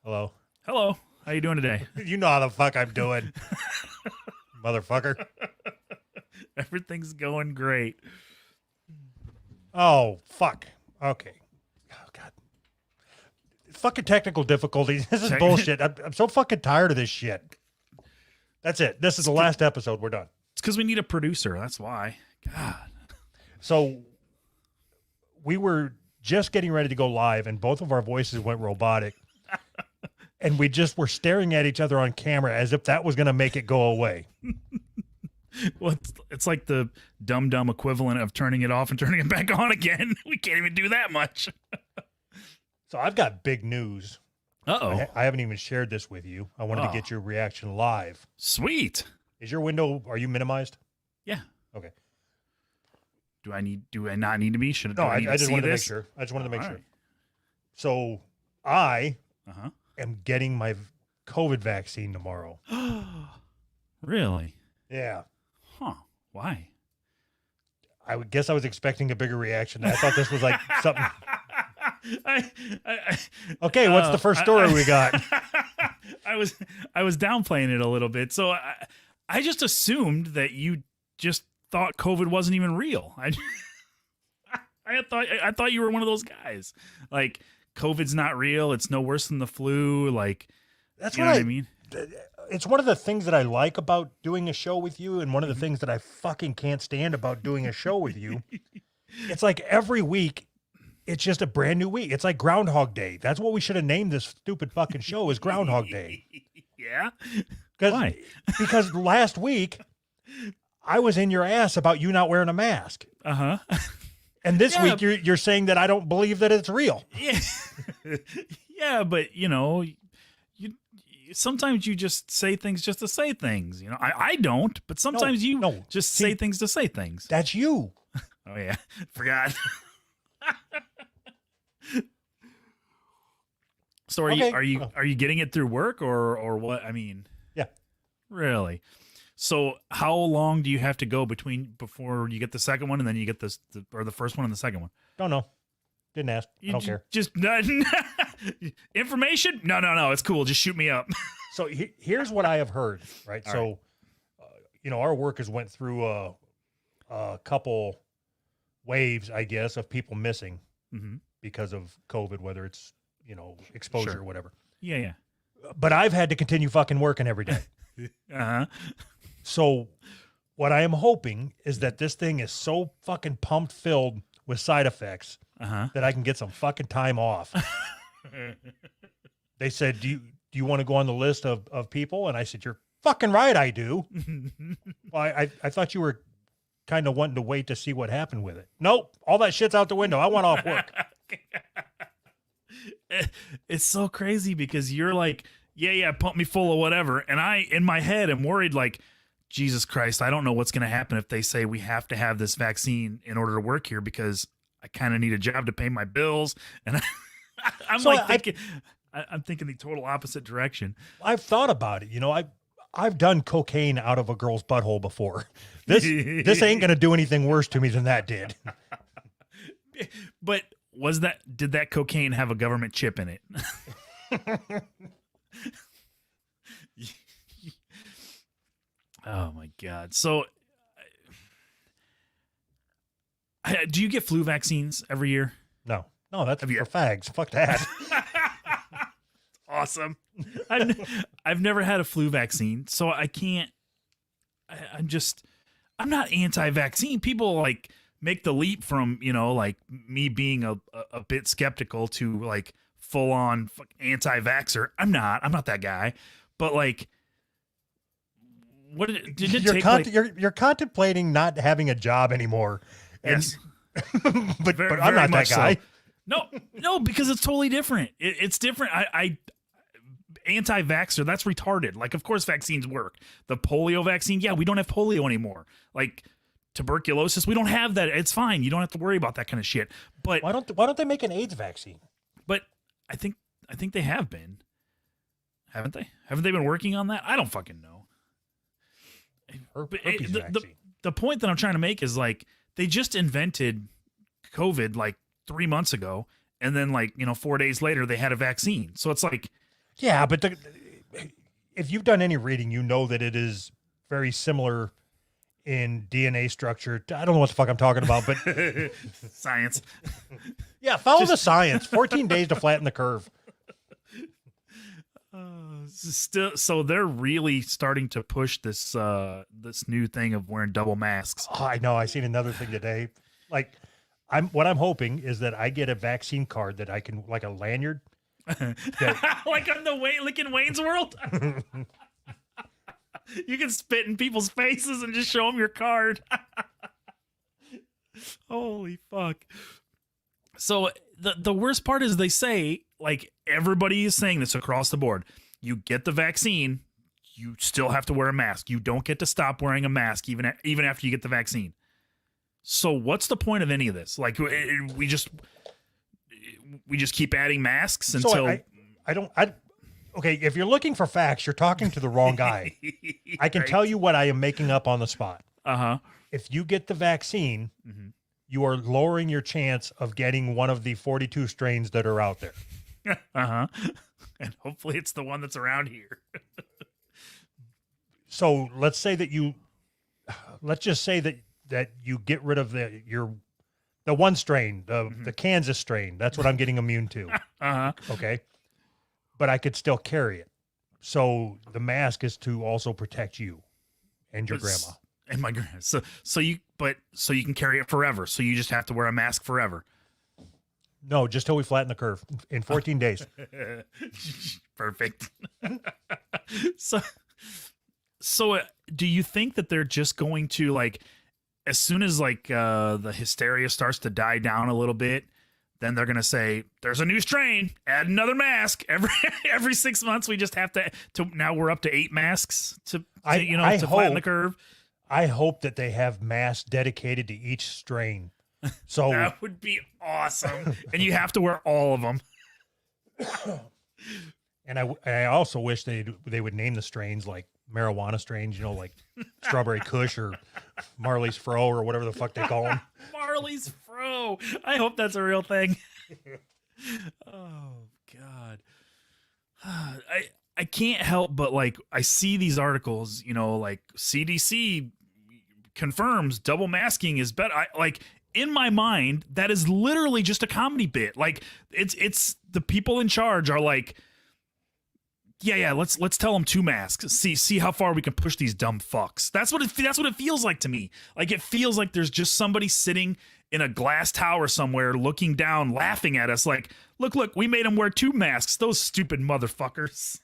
Hello. Hello. How you doing today? You know how the fuck I'm doing, motherfucker. Everything's going great. Oh, fuck. Okay. Oh, God. Fucking technical difficulties. This is bullshit. I'm so fucking tired of this shit. That's it. This is the last episode. We're done. It's because we need a producer. That's why. God. So we were just getting ready to go live, and both of our voices went robotic. And we just were staring at each other on camera as if that was going to make it go away. Well, it's like the dumb equivalent of turning it off and turning it back on again. We can't even do that much. So I've got big news. Uh-oh. I haven't even shared this with you. I wanted to get your reaction live. Sweet. Is your window, are you minimized? Yeah. Okay. Do I not need to be? Should No, I I just wanted to make this? sure. I just wanted to make All sure. right. So I Uh-huh. am getting my COVID vaccine tomorrow. Really? Yeah. Huh. Why? I would guess I was expecting a bigger reaction. I thought this was like something. Okay, what's the first story we got? I was downplaying it a little bit. So I just assumed that you just thought COVID wasn't even real. I thought you were one of those guys. Like, COVID's not real. It's no worse than the flu. Like, That's you know what I mean? It's one of the things that I like about doing a show with you, and one of the things that I fucking can't stand about doing a show with you. It's like every week, it's just a brand new week. It's like Groundhog Day. That's what we should have named this stupid fucking show, is Groundhog Day. Yeah? Why? Because last week, I was in your ass about you not wearing a mask. Uh-huh. And this week, you're saying that I don't believe that it's real. Yeah. Yeah, but, you know, sometimes you just say things just to say things. You know, I don't, but sometimes you just say things to say things. That's you. Oh, yeah. Forgot. So are you getting it through work or what? I mean, yeah. Really? So how long do you have to go before you get the second one and then you get the first one and the second one? Don't know. Didn't ask. I don't care. Just information? No. It's cool. Just shoot me up. So here's what I have heard. Right. All so, our work has went through a couple waves, I guess, of people missing because of COVID, whether it's, exposure or whatever. Yeah. But I've had to continue fucking working every day. Uh-huh. So what I am hoping is that this thing is so fucking pumped filled with side effects that I can get some fucking time off. They said, do you want to go on the list of people? And I said, you're fucking right, I do. Well, I thought you were kind of wanting to wait to see what happened with it. Nope. All that shit's out the window. I want off work. It's so crazy because you're like, yeah, pump me full of whatever. And I, in my head, am worried like, Jesus Christ, I don't know what's going to happen if they say we have to have this vaccine in order to work here because I kind of need a job to pay my bills. And I'm thinking the total opposite direction. I've thought about it. I've done cocaine out of a girl's butthole before. This ain't going to do anything worse to me than that did. But did that cocaine have a government chip in it? Oh my God. So do you get flu vaccines every year? No, that's for fags. Fuck that. Awesome. I've never had a flu vaccine, so I can't. I'm not anti-vaccine. People like make the leap from like me being a bit skeptical to like full on anti-vaxxer. I'm not that guy. But like, what did it take? You're contemplating not having a job anymore. Yes, but I'm not that guy. So. No, because it's totally different. It's different. I anti-vaxxer, that's retarded. Like, of course vaccines work. The polio vaccine, yeah, we don't have polio anymore. Like tuberculosis, we don't have that. It's fine. You don't have to worry about that kind of shit. But why don't they make an AIDS vaccine? But I think they have been. Haven't they? Haven't they been working on that? I don't fucking know. The point that I'm trying to make is like they just invented COVID like 3 months ago, and then like 4 days later they had a vaccine. So it's like Yeah, but if you've done any reading, you know that it is very similar in DNA structure. I don't know what the fuck I'm talking about, but Science. yeah, follow the science. 14 days to flatten the curve. Still, so they're really starting to push this this new thing of wearing double masks. Oh, I know. I seen another thing today. Like, what I'm hoping is that I get a vaccine card that I can, like a lanyard. Like on like in Wayne's World. You can spit in people's faces and just show them your card. Holy fuck. So the worst part is they say, like, everybody is saying this across the board. You get the vaccine, you still have to wear a mask. You don't get to stop wearing a mask even after you get the vaccine. So what's the point of any of this? Like, we just keep adding masks until So okay, if you're looking for facts, you're talking to the wrong guy. I can Right. tell you what I am making up on the spot. Uh-huh. If you get the vaccine, Mhm. you are lowering your chance of getting one of the 42 strains that are out there. Uh-huh. And hopefully it's the one that's around here. So let's say that let's just say that you get rid of the one strain, the Kansas strain. That's what I'm getting immune to. Uh-huh. Okay. But I could still carry it. So the mask is to also protect you and your grandma. And my grandma. So you can carry it forever. So you just have to wear a mask forever. No, just till we flatten the curve in 14 days. Perfect. So do you think that they're just going to, like, as soon as like the hysteria starts to die down a little bit, then they're gonna say there's a new strain, add another mask every 6 months. We just have to now we're up to 8 masks to flatten the curve. I hope that they have masks dedicated to each strain. So That would be awesome. And you have to wear all of them. and I also wish they would name the strains like marijuana strains, like Strawberry Kush or Marley's Fro or whatever the fuck they call them. Marley's Fro. I hope that's a real thing. Oh God. I can't help but, like, I see these articles, like CDC confirms double masking is better. In my mind, that is literally just a comedy bit. Like, it's the people in charge are like, yeah, let's tell them 2 masks. See how far we can push these dumb fucks. That's what it feels like to me. Like, it feels like there's just somebody sitting in a glass tower somewhere looking down, laughing at us like, look, we made them wear 2 masks. Those stupid motherfuckers.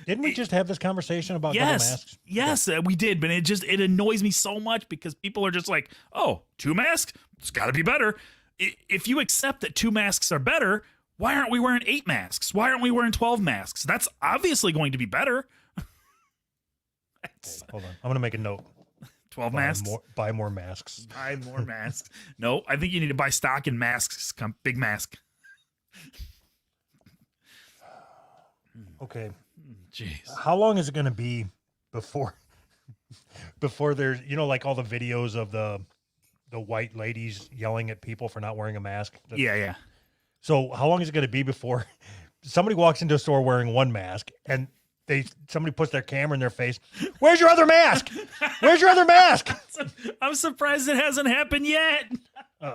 Didn't we just have this conversation about double masks? Yes, we did, but it annoys me so much because people are just like, oh, 2 masks? It's got to be better. If you accept that 2 masks are better, why aren't we wearing 8 masks? Why aren't we wearing 12 masks? That's obviously going to be better. Hold on. I'm going to make a note. 12 masks? Buy more masks. Buy more masks. No, I think you need to buy stock in masks. Big mask. Okay. Jeez. How long is it going to be before there's, like all the videos of the white ladies yelling at people for not wearing a mask? Yeah. So how long is it going to be before somebody walks into a store wearing one mask and somebody puts their camera in their face? Where's your other mask? Where's your other mask? I'm surprised it hasn't happened yet.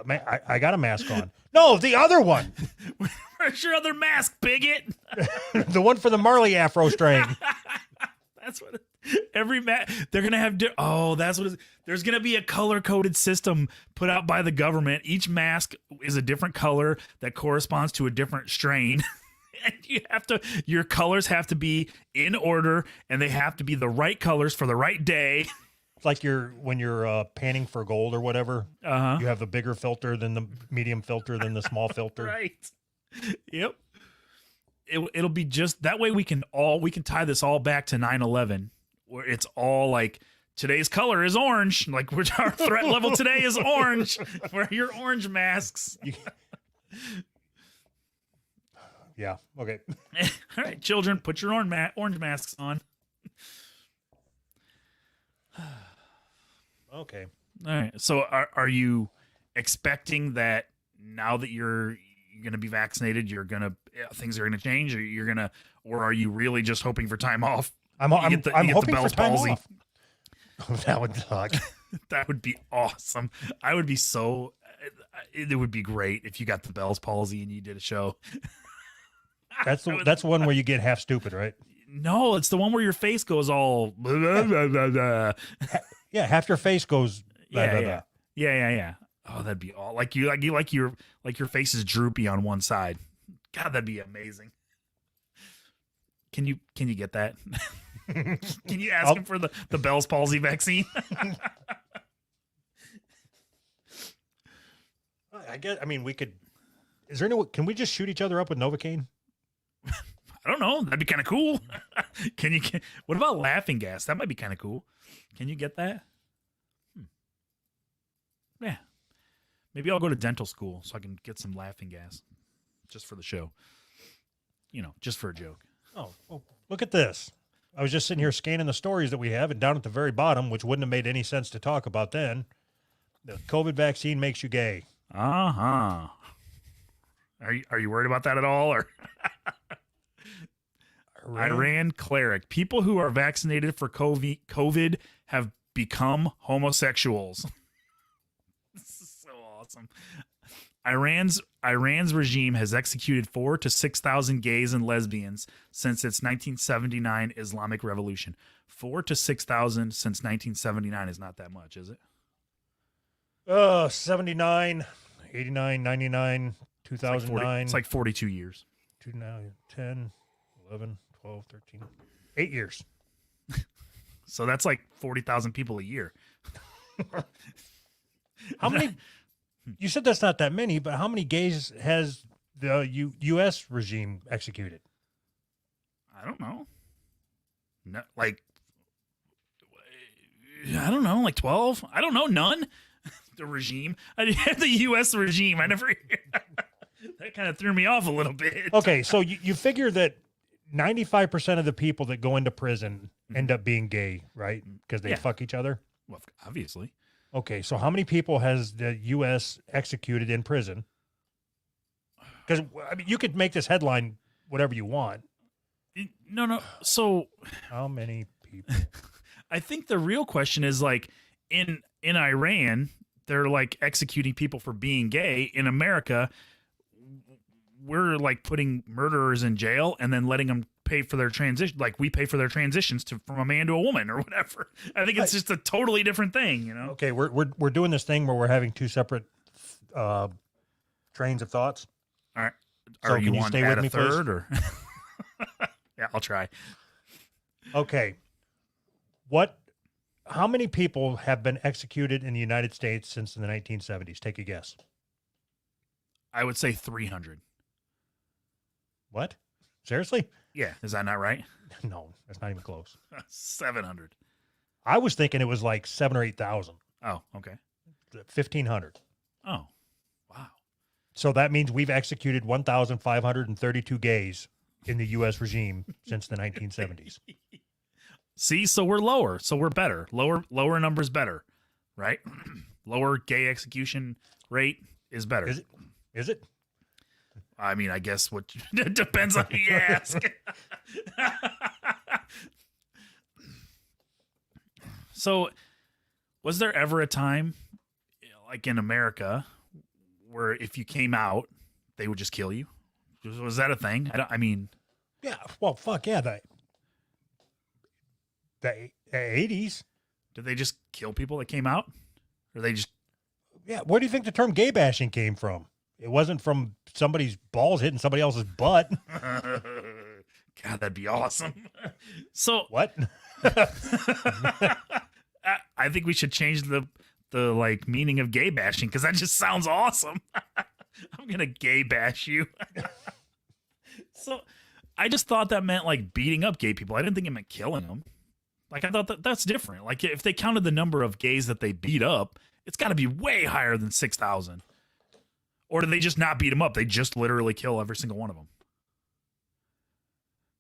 Man, I got a mask on. No, the other one. Where's your other mask, bigot? The one for the Marley Afro strain. That's what they're gonna have. That's what there's gonna be a color coded system put out by the government. Each mask is a different color that corresponds to a different strain. And your colors have to be in order, and they have to be the right colors for the right day. It's like when you're panning for gold or whatever. Uh-huh. You have the bigger filter than the medium filter than the small filter. Right. Yep. It'll be just that way. We can tie this all back to 9/11, where it's all like, today's color is orange. Like, our threat level today is orange. Wear your orange masks. Yeah. Okay. All right, children, put your orange masks on. Okay. All right. So are you expecting that now that you're you're going to be vaccinated, things are going to change, or are you really just hoping for time off? I'm You get the hoping for Bell's time palsy. off. That would suck. That would be awesome. I would be so. It would be great if you got the Bell's palsy and you did a show. That's one where you get half stupid, right? No, it's the one where your face goes all. Blah, blah, blah, blah, blah. Yeah, half your face goes. Blah, Yeah, blah, yeah. blah. Yeah. Oh, that'd be all like your face is droopy on one side. God, that'd be amazing. Can you get that? Can you ask him for the Bell's palsy vaccine? I guess. I mean, we could. Is there any? Can we just shoot each other up with Novocaine? I don't know. That'd be kind of cool. What about laughing gas? That might be kind of cool. Can you get that? Yeah. Maybe I'll go to dental school so I can get some laughing gas just for the show. Just for a joke. Oh, well, look at this. I was just sitting here scanning the stories that we have, and down at the very bottom, which wouldn't have made any sense to talk about then, the COVID vaccine makes you gay. Uh-huh. Are you worried about that at all? Or Iran cleric. People who are vaccinated for COVID have become homosexuals. This is so awesome. Iran's regime has executed 4,000 to 6,000 gays and lesbians since its 1979 Islamic Revolution. 4,000 to 6,000 since 1979 is not that much, is it? 79, 89, 99, 2009. It's like 42 years. 10, 11, 12, 13, 8 years. So that's like 40,000 people a year. How many? You said that's not that many, but how many gays has the U.S. regime executed? I don't know. No, I don't know, like 12? I don't know, none. The regime. The U.S. regime. I never. That kind of threw me off a little bit. Okay, so you figure that 95% of the people that go into prison end up being gay, right? Because they fuck each other? Well, obviously. Okay, so how many people has the U.S. executed in prison? Because, I mean, you could make this headline whatever you want. No. So how many people? I think the real question is like in Iran, they're like executing people for being gay. In America, we're like putting murderers in jail and then letting them pay for their transition. Like we pay for their transitions from a man to a woman or whatever. I think it's just a totally different thing, Okay, we're doing this thing where we're having two separate trains of thoughts. All right. So you can you want stay to add with me, a third please? or? Yeah, I'll try. Okay. How many people have been executed in the United States since the 1970s? Take a guess. I would say 300. What? Seriously? Yeah, is that not right? No, that's not even close. 700. I was thinking it was like 7,000 or 8,000. Oh, okay. 1,500. Oh, wow. So that means we've executed 1,532 gays in the U.S. regime since the 1970s. See, so we're lower, so we're better. Lower numbers better, right? Lower gay execution rate is better. Is it? I mean, I guess it depends on who you ask. So, was there ever a time, like in America, where if you came out, they would just kill you? Was that a thing? I mean, yeah. Well, fuck yeah. The 80s. did they just kill people that came out, or they just? Yeah. Where do you think the term gay bashing came from? It wasn't from somebody's balls hitting somebody else's butt. God, that'd be awesome. So what? I think we should change the like meaning of gay bashing because that just sounds awesome. I'm gonna gay bash you. So I just thought that meant like beating up gay people. I didn't think it meant killing them. Like I thought that's different. Like if they counted the number of gays that they beat up, it's got to be way higher than 6,000. Or do they just not beat them up? They just literally kill every single one of them.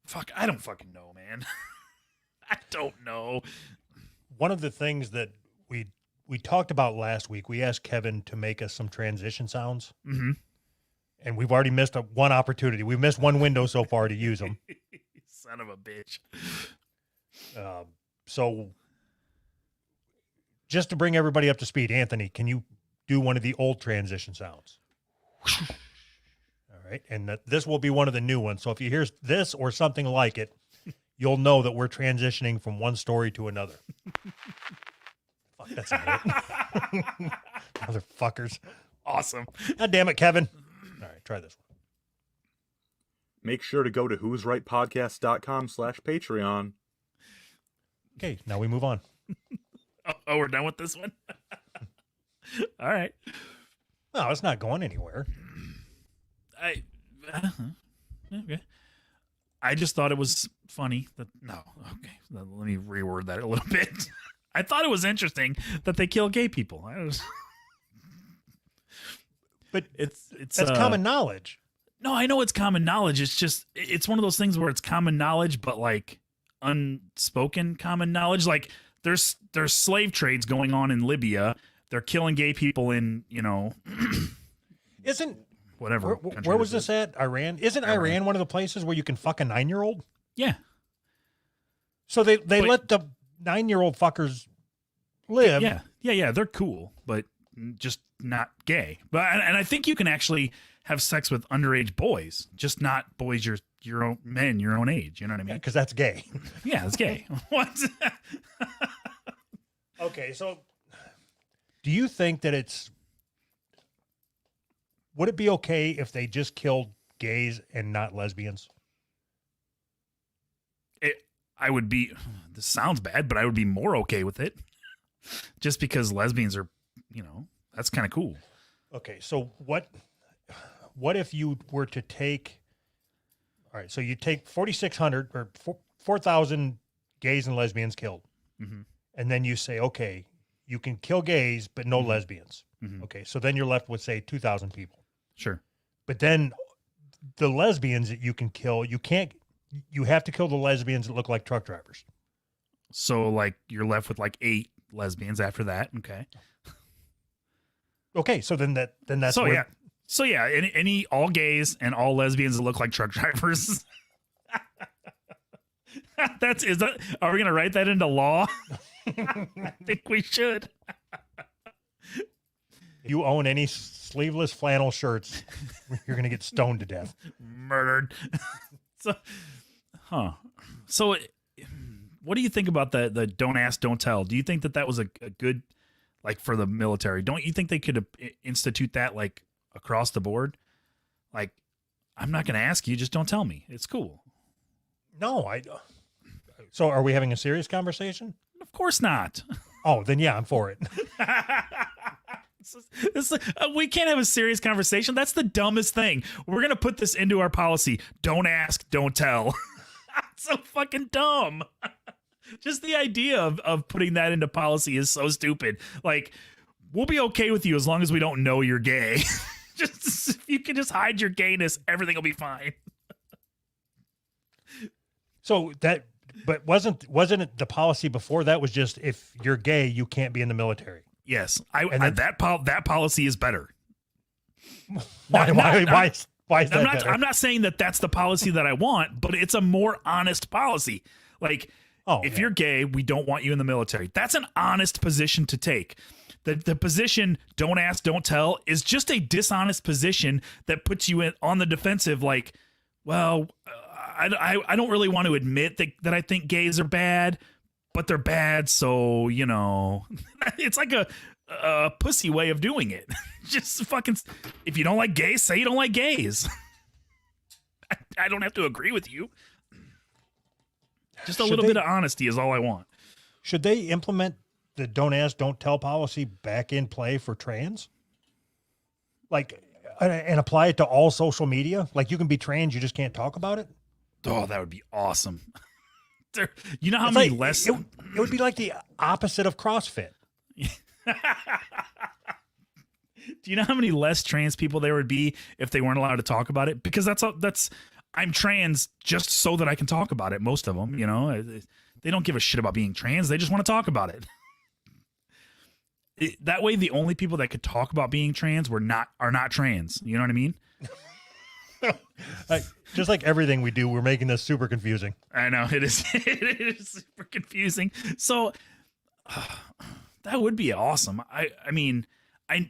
Fuck, I don't fucking know, man. I don't know. One of the things that we talked about last week, we asked Kevin to make us some transition sounds. Mm-hmm. and we've already missed one opportunity. We've missed one window so far to use them. Son of a bitch. So just to bring everybody up to speed, Anthony, can you do one of the old transition sounds? All right. And this will be one of the new ones. So if you hear this or something like it, you'll know that we're transitioning from one story to another. Fuck, that's a hit. Motherfuckers. Awesome. God damn it, Kevin. All right, try this one. Make sure to go to whosrightpodcast.com/Patreon. Okay, now we move on. Oh, we're done with this one? All right. No, it's not going anywhere. Okay. I just thought it was funny that let me reword that a little bit. I thought it was interesting that they kill gay people. But it's that's common knowledge. No, I know it's common knowledge. It's just it's one of those things where it's common knowledge, but like unspoken common knowledge. Like there's slave trades going on in Libya. They're killing gay people in, Isn't whatever. where was this at? Iran? Isn't Iran one of the places where you can fuck a 9-year-old? Yeah. So they let the 9-year-old fuckers live. Yeah. They're cool, but just not gay. But and I think you can actually have sex with underage boys, just not boys your own men, your own age. You know what I mean? Because that's gay. Yeah, it's gay. What? Okay, so do you think that would it be okay if they just killed gays and not lesbians? I would be, this sounds bad, but I would be more okay with it. Just because lesbians are, that's kind of cool. Okay, so what if you were to take, all right, so you take 4,600 or 4,000 gays and lesbians killed. Mm-hmm. And then you say, okay, you can kill gays, but no lesbians. Mm-hmm. Okay, so then you're left with, say, 2,000 people. Sure. But then the lesbians that you can kill, you have to kill the lesbians that look like truck drivers. So, like, you're left with, like, 8 lesbians after that. Okay. Okay, so then that's so, where, yeah. So, yeah, any all gays and all lesbians that look like truck drivers. Are we going to write that into law? I think we should. If you own any sleeveless flannel shirts, you're going to get stoned to death. Murdered. So, what do you think about the don't ask, don't tell? Do you think that was a good, like, for the military? Don't you think they could institute that, like, across the board? Like, I'm not going to ask you, just don't tell me. It's cool. No, so are we having a serious conversation? Of course not. Oh, then yeah, I'm for it. We can't have a serious conversation. That's the dumbest thing. We're going to put this into our policy. Don't ask, don't tell. It's so fucking dumb. Just the idea of putting that into policy is so stupid. Like, we'll be okay with you as long as we don't know you're gay. Just if you can just hide your gayness, everything will be fine. So but wasn't it the policy before that was just if you're gay, you can't be in the military? Yes, that policy is better. Why is that better? I'm not saying that that's the policy that I want, but it's a more honest policy. Like, if you're gay, we don't want you in the military. That's an honest position to take. The position, don't ask, don't tell, is just a dishonest position that puts you on the defensive. Like, well, I don't really want to admit that I think gays are bad, but they're bad. So, it's like a pussy way of doing it. Just fucking, if you don't like gays, say you don't like gays. I don't have to agree with you. Just a little bit of honesty is all I want. Should they implement the don't ask, don't tell policy back in play for trans? Like, and apply it to all social media? Like, you can be trans, you just can't talk about it? Oh, that would be awesome. You know how It's many like, less... It would be like the opposite of CrossFit. Do you know how many less trans people there would be if they weren't allowed to talk about it? Because I'm trans just so that I can talk about it. Most of them, they don't give a shit about being trans. They just want to talk about it. That way, the only people that could talk about being trans are not trans. You know what I mean? Just like everything we do, we're making this super confusing. I know it is. It is super confusing. So that would be awesome. I mean,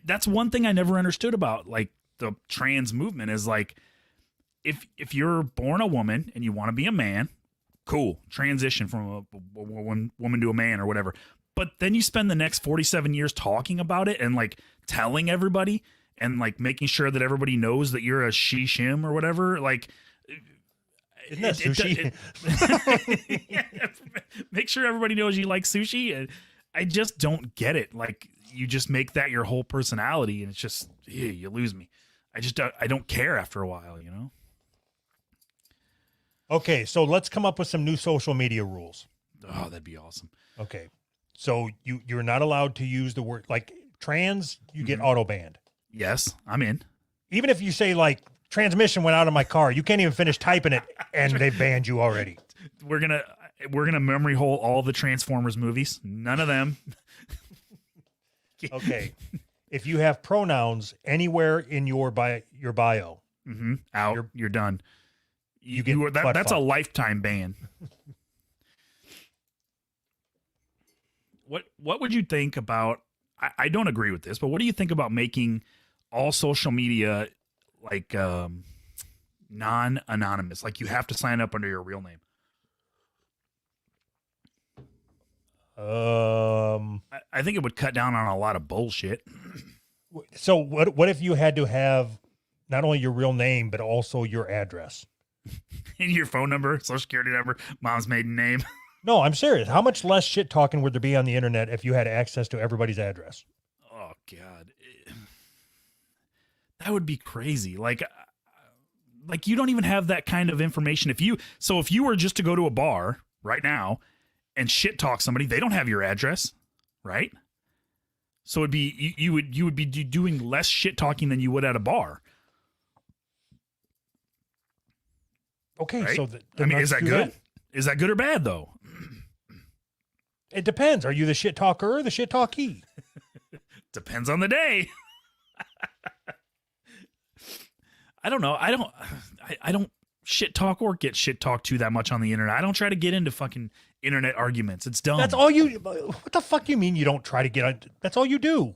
that's one thing I never understood about like the trans movement is like, if you're born a woman and you want to be a man, cool, transition from a woman to a man or whatever. But then you spend the next 47 years talking about it and like telling everybody and like making sure that everybody knows that you're a she, shim or whatever. Like, Isn't that sushi? make sure everybody knows you like sushi. I just don't get it. Like, you just make that your whole personality, and it's just you lose me. I don't care after a while, you know. Okay, so let's come up with some new social media rules. Oh, that'd be awesome. Okay, so you're not allowed to use the word like trans. You get auto banned. Yes, I'm in. Even if you say like transmission went out of my car, you can't even finish typing it, and they banned you already. We're gonna memory hole all the Transformers movies. None of them. Okay, if you have pronouns anywhere in your bio, Out. You're done. You get that's a fucked. lifetime ban. What would you think about? I don't agree with this, but what do you think about making all social media like non-anonymous? Like you have to sign up under your real name. I think it would cut down on a lot of bullshit. So what if you had to have not only your real name but also your address? And your phone number, social security number, mom's maiden name. No, I'm serious. How much less shit talking would there be on the internet if you had access to everybody's address? Oh God, that would be crazy. Like you don't even have that kind of information. If you were just to go to a bar right now and shit talk somebody, they don't have your address, right? So it'd be you would be doing less shit talking than you would at a bar. Okay, Right? so is that good? Is that good or bad though? It depends. Are you the shit talker or the shit talkie? Depends on the day. I don't know. I don't shit talk or get shit talked to that much on the internet. I don't try to get into fucking internet arguments. It's dumb. That's all you. What the fuck you mean you don't try to get on? That's all you do.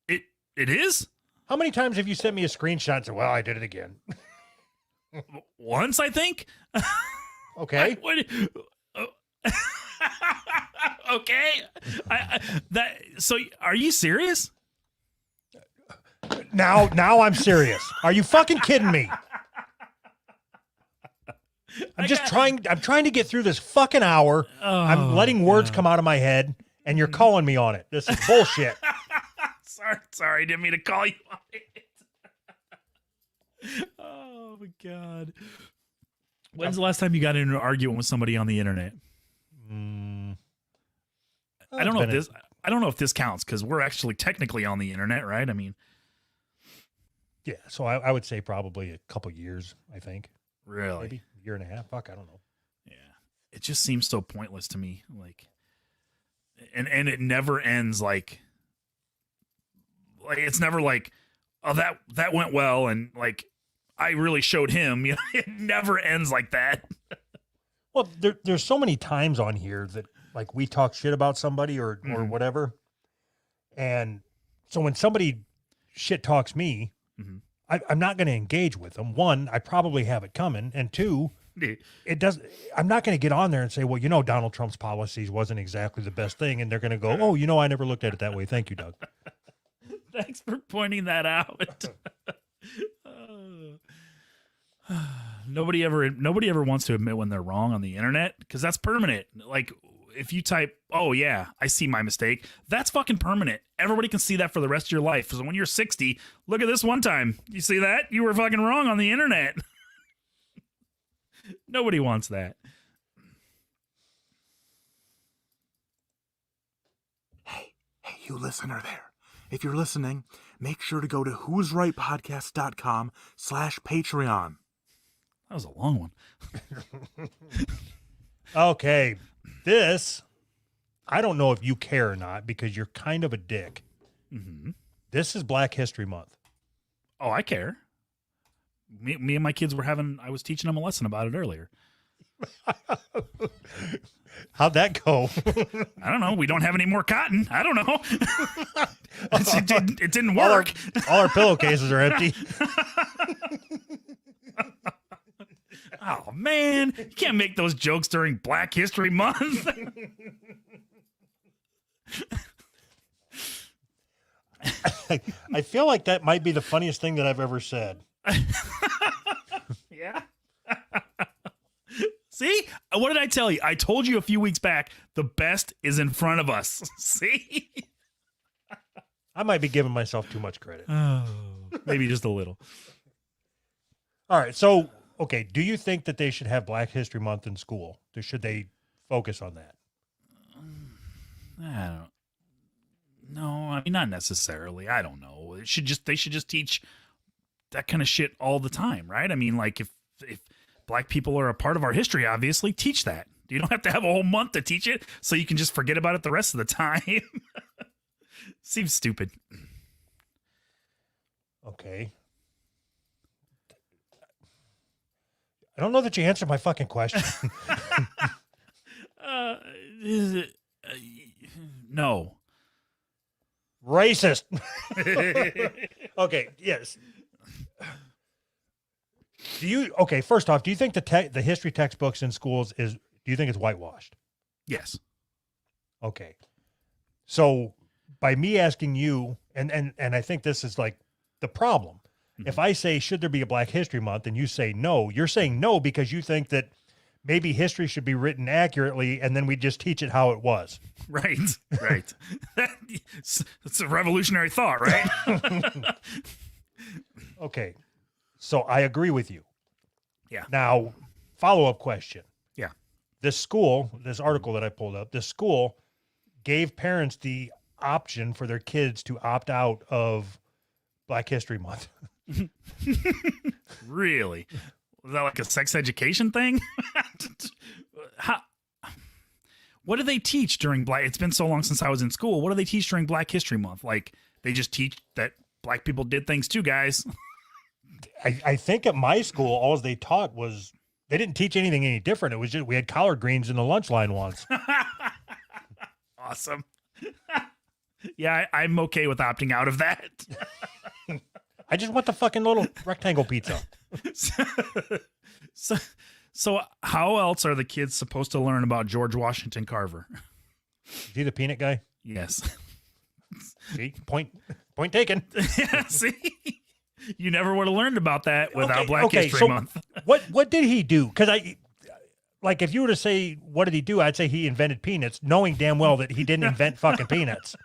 It is? How many times have you sent me a screenshot and said, "Well, I did it again"? Once, I think. Okay. Okay. So are you serious? Now I'm serious. Are you fucking kidding me? I'm trying to get through this fucking hour. I'm letting words come out of my head, and you're calling me on it. This is bullshit. Sorry, didn't mean to call you on it. Oh my God. When's the last time you got into an argument with somebody on the internet? I don't know if this counts because we're actually technically on the internet, right? I mean, Yeah, so I would say probably a couple years, I think. really? Maybe a year and a half. Fuck, I don't know. Yeah. It just seems so pointless to me. Like, and it never ends like it's never like, oh, that went well. And like, I really showed him, you know, it never ends like that. Well, there's so many times on here that like we talk shit about somebody or whatever. And so when somebody shit talks me, I'm not going to engage with them. One, I probably have it coming. And two, I'm not going to get on there and say, well, you know, Donald Trump's policies wasn't exactly the best thing. And they're going to go, oh, you know, I never looked at it that way. Thank you, Doug. Thanks for pointing that out. Nobody ever wants to admit when they're wrong on the internet because that's permanent. Like if you type, oh yeah, I see my mistake, that's fucking permanent. Everybody can see that for the rest of your life. So when you're 60, look at this one time. You see that? You were fucking wrong on the internet. Nobody wants that. Hey, you listener there. If you're listening, make sure to go to whosrightpodcast.com/Patreon. That was a long one. Okay. This, I don't know if you care or not because you're kind of a dick. This is Black History Month. Oh, I care. Me and my kids I was teaching them a lesson about it earlier. How'd that go? I don't know. We don't have any more cotton. I don't know. It didn't work. All our pillowcases are empty. Oh, man. You can't make those jokes during Black History Month. I feel like that might be the funniest thing that I've ever said. Yeah. See? What did I tell you? I told you a few weeks back, the best is in front of us. See? I might be giving myself too much credit. Oh, maybe just a little. All right. So, okay. Do you think that they should have Black History Month in school? Or should they focus on that? I don't. No, I mean, not necessarily. I don't know. They should just teach that kind of shit all the time, right? I mean, like if Black people are a part of our history, obviously teach that. You don't have to have a whole month to teach it, so you can just forget about it the rest of the time. Seems stupid. Okay. I don't know that you answered my fucking question. No. Racist. Okay. Yes. First off, do you think the history textbooks in schools do you think it's whitewashed? Yes. Okay. So by me asking you, and I think this is like the problem. Mm-hmm. If I say, should there be a Black History Month, and you say no, you're saying no because you think that maybe history should be written accurately and then we just teach it how it was. Right. Right. It's a revolutionary thought, right? Okay. So I agree with you. Yeah. Now, follow-up question. Yeah. This article that I pulled up, this school gave parents the option for their kids to opt out of Black History Month. Really? Was that like a sex education thing? What do they teach during it's been so long since I was in school. What do they teach during Black History Month? Like, they just teach that Black people did things too, guys. I think at my school, all they taught was, they didn't teach anything any different. It was just, we had collard greens in the lunch line once. Awesome. Yeah, I'm okay with opting out of that. I just want the fucking little rectangle pizza. So how else are the kids supposed to learn about George Washington Carver? Is he the peanut guy? Yes. See, point taken. Yeah, see? You never would have learned about that without Black History Month. What did he do? Because if you were to say, what did he do? I'd say he invented peanuts, knowing damn well that he didn't invent fucking peanuts.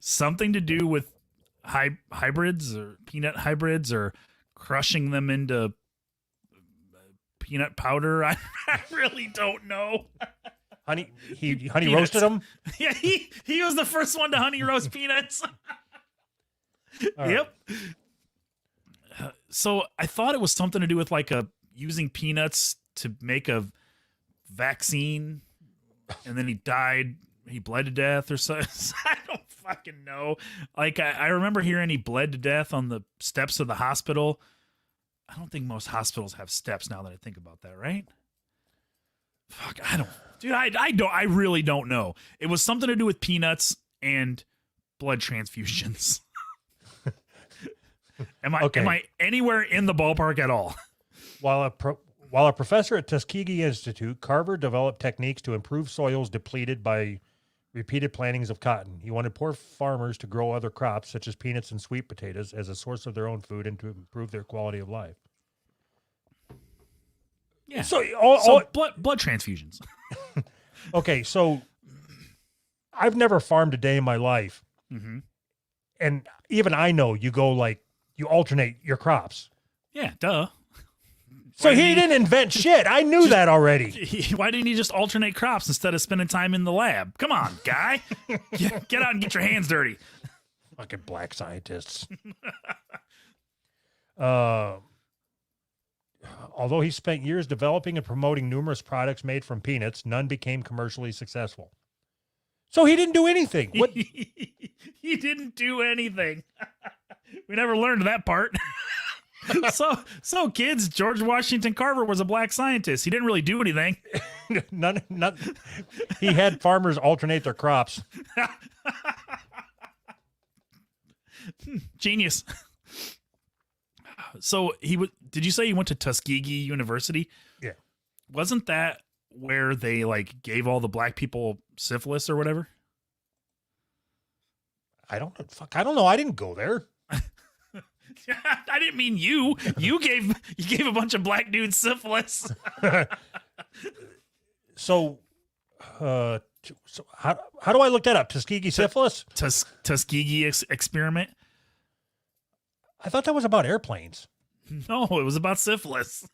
Something to do with hybrids or peanut hybrids or crushing them into peanut powder. I really don't know. Honey roasted them? Yeah, he was the first one to honey roast peanuts. Yep. So I thought it was something to do with using peanuts to make a vaccine, and then he died. He bled to death or something. I don't fucking know. I remember hearing he bled to death on the steps of the hospital. I don't think most hospitals have steps now that I think about that, right? Fuck, I don't. Dude, I really don't know. It was something to do with peanuts and blood transfusions. Am I anywhere in the ballpark at all? While a professor at Tuskegee Institute, Carver developed techniques to improve soils depleted by repeated plantings of cotton. He wanted poor farmers to grow other crops, such as peanuts and sweet potatoes, as a source of their own food and to improve their quality of life. Yeah. So blood transfusions. Okay, so I've never farmed a day in my life. Mm-hmm. And even I know you alternate your crops. Yeah, duh. So he didn't invent shit. I knew that already. Why didn't he just alternate crops instead of spending time in the lab? Come on, guy. Get out and get your hands dirty. Fucking black scientists. Although he spent years developing and promoting numerous products made from peanuts, none became commercially successful. So he didn't do anything. What? He didn't do anything. We never learned that part. So kids, George Washington Carver was a black scientist. He didn't really do anything. None. He had farmers alternate their crops. Genius. So did you say he went to Tuskegee University? Yeah. Wasn't that where they like gave all the black people syphilis or whatever? I don't know. I didn't go there. I didn't mean you. You gave a bunch of black dudes syphilis. So how do I look that up? Tuskegee syphilis? Tuskegee experiment? I thought that was about airplanes. No, it was about syphilis.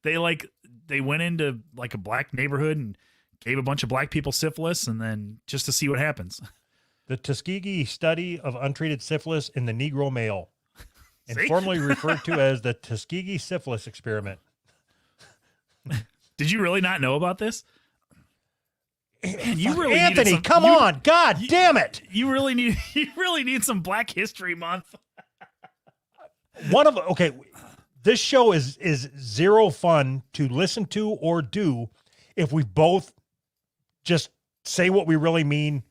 They went into like a black neighborhood and gave a bunch of black people syphilis, and then just to see what happens. The Tuskegee study of untreated syphilis in the Negro male, See? informally referred to as the Tuskegee syphilis experiment. Did you really not know about this? Man, you really Anthony, needed come on. God damn it. You really need some Black History Month. This show is zero fun to listen to or do if we both just say what we really mean.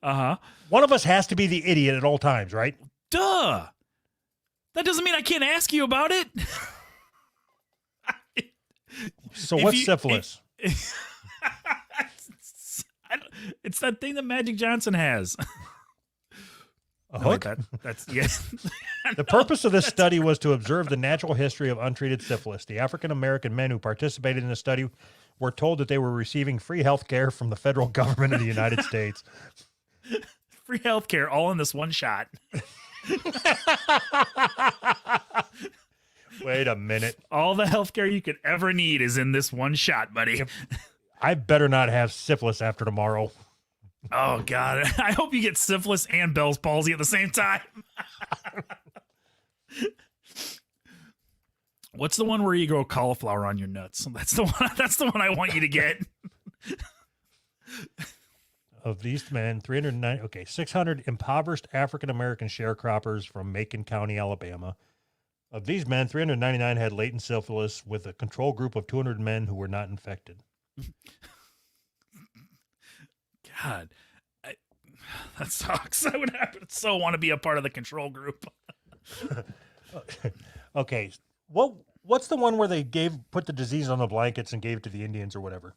Uh-huh. One of us has to be the idiot at all times, right? Duh. That doesn't mean I can't ask you about it. So what's syphilis? It's that thing that Magic Johnson has. A No, hook? that's yes. The purpose of this study was to observe the natural history of untreated syphilis. The African-American men who participated in the study were told that they were receiving free health care from the federal government of the United States. Free healthcare all in this one shot. Wait a minute. All the healthcare you could ever need is in this one shot, buddy. I better not have syphilis after tomorrow. Oh, God. I hope you get syphilis and Bell's palsy at the same time. What's the one where you grow cauliflower on your nuts? That's the one. That's the one I want you to get. Of these men, 600 impoverished African-American sharecroppers from Macon County, Alabama. Of these men, 399 had latent syphilis with a control group of 200 men who were not infected. God, that sucks. I would so want to be a part of the control group. Okay, what's the one where they put the disease on the blankets and gave it to the Indians or whatever?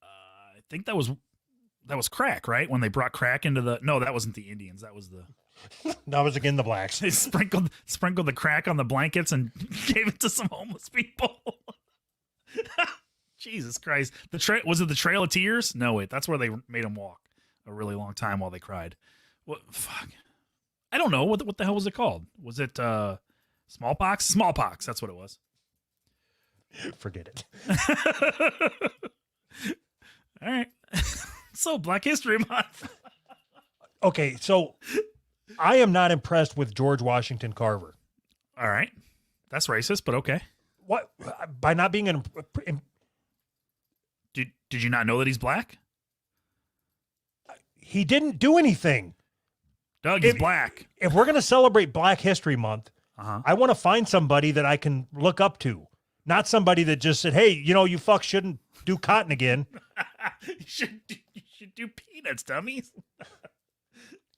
I think that was crack, right? When they brought crack into no, that wasn't the Indians. That was That was again the blacks. they sprinkled the crack on the blankets and gave it to some homeless people. Jesus Christ. Was it the Trail of Tears? No, wait, that's where they made them walk a really long time while they cried. What? Fuck. I don't know. What the hell was it called? Was it smallpox? Smallpox. That's what it was. Forget it. All right. So Black History Month. Okay, so I am not impressed with George Washington Carver. All right. That's racist, but okay. What? By not being Did you not know that he's black? he didn't do anything. Doug, he's black. If we're going to celebrate Black History Month, Uh-huh. I want to find somebody that I can look up to, not somebody that just said, hey, you fuck shouldn't do cotton again. you should do peanuts, dummies.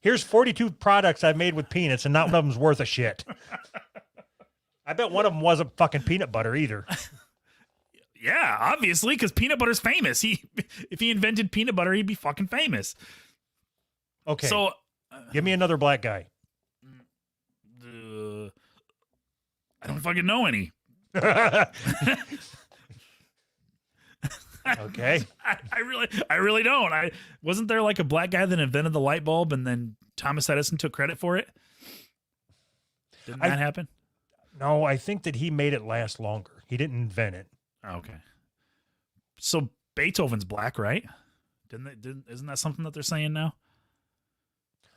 Here's 42 products I've made with peanuts, and not one of them's worth a shit. I bet one of them wasn't fucking peanut butter either. Yeah, obviously, because peanut butter's famous. If he invented peanut butter, he'd be fucking famous. Okay, So, give me another black guy. I don't fucking know any. Okay. I really don't. Wasn't there like a black guy that invented the light bulb and then Thomas Edison took credit for it? Didn't that happen? No, I think that he made it last longer. He didn't invent it. Oh, okay. So Beethoven's black, right? Isn't that something that they're saying now?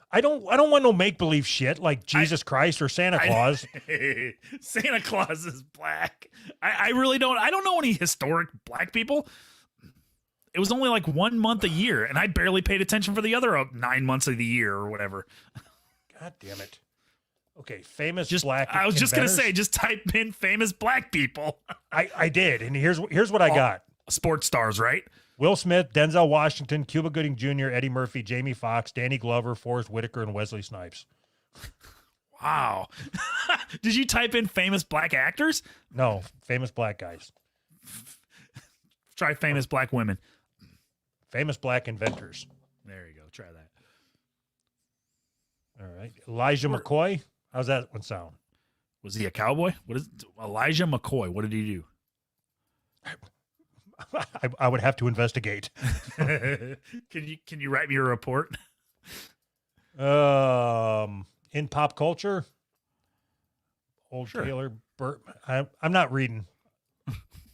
I don't want no make-believe shit like Jesus Christ or Santa Claus. Santa Claus is black. I really don't. I don't know any historic black people. It was only like 1 month a year, and I barely paid attention for the other 9 months of the year or whatever. God damn it. Okay, famous Just black. I was just gonna inventors? say, just type in famous black people. I did, and here's what I got: Sports stars, right? Will Smith, Denzel Washington, Cuba Gooding Jr., Eddie Murphy, Jamie Foxx, Danny Glover, Forrest Whitaker, and Wesley Snipes. Wow. Did you type in famous black actors? No, famous black guys, Try famous black women. famous black inventors. There you go. Try that. All right, Elijah McCoy. How's that one sound? Was he a cowboy? What is Elijah McCoy? What did he do? I would have to investigate. Can you write me a report? In pop culture, old Sure. Taylor Burt. I'm not reading.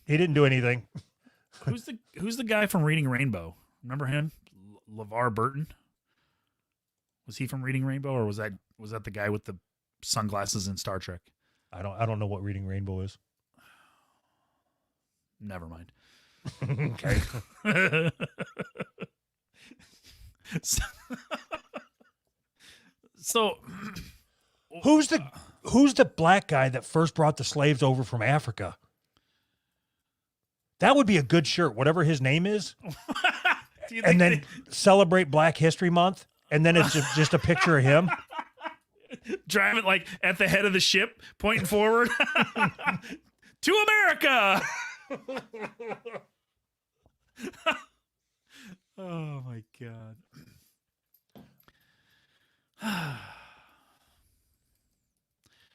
He didn't do anything. Who's the guy from Reading Rainbow? Remember him? LeVar Burton? Was he from Reading Rainbow, or was that the guy with the sunglasses in Star Trek? I don't know what Reading Rainbow is. Never mind. Okay. So Who's the black guy that first brought the slaves over from Africa? That would be a good shirt, whatever his name is. do you And think then celebrate Black History Month, and then it's just a picture of him. they drive it like at the head of the ship, pointing forward to America? Oh my god.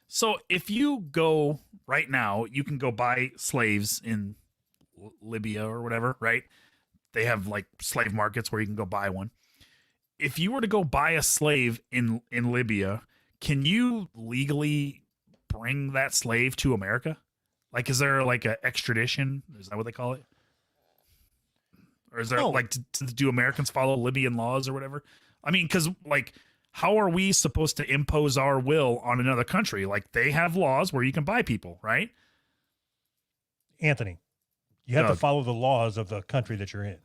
So if you go right now, you can go buy slaves in Libya or whatever, right? They have like slave markets where you can go buy one. If you were to go buy a slave in Libya, can you legally bring that slave to America? Like, is there like a extradition? Is that what they call it? Or is there No. like, do Americans follow Libyan laws or whatever? I mean, because like, how are we supposed to impose our will on another country? Like, they have laws where you can buy people, right? Anthony, you have to Doug. follow the laws of the country that you're in.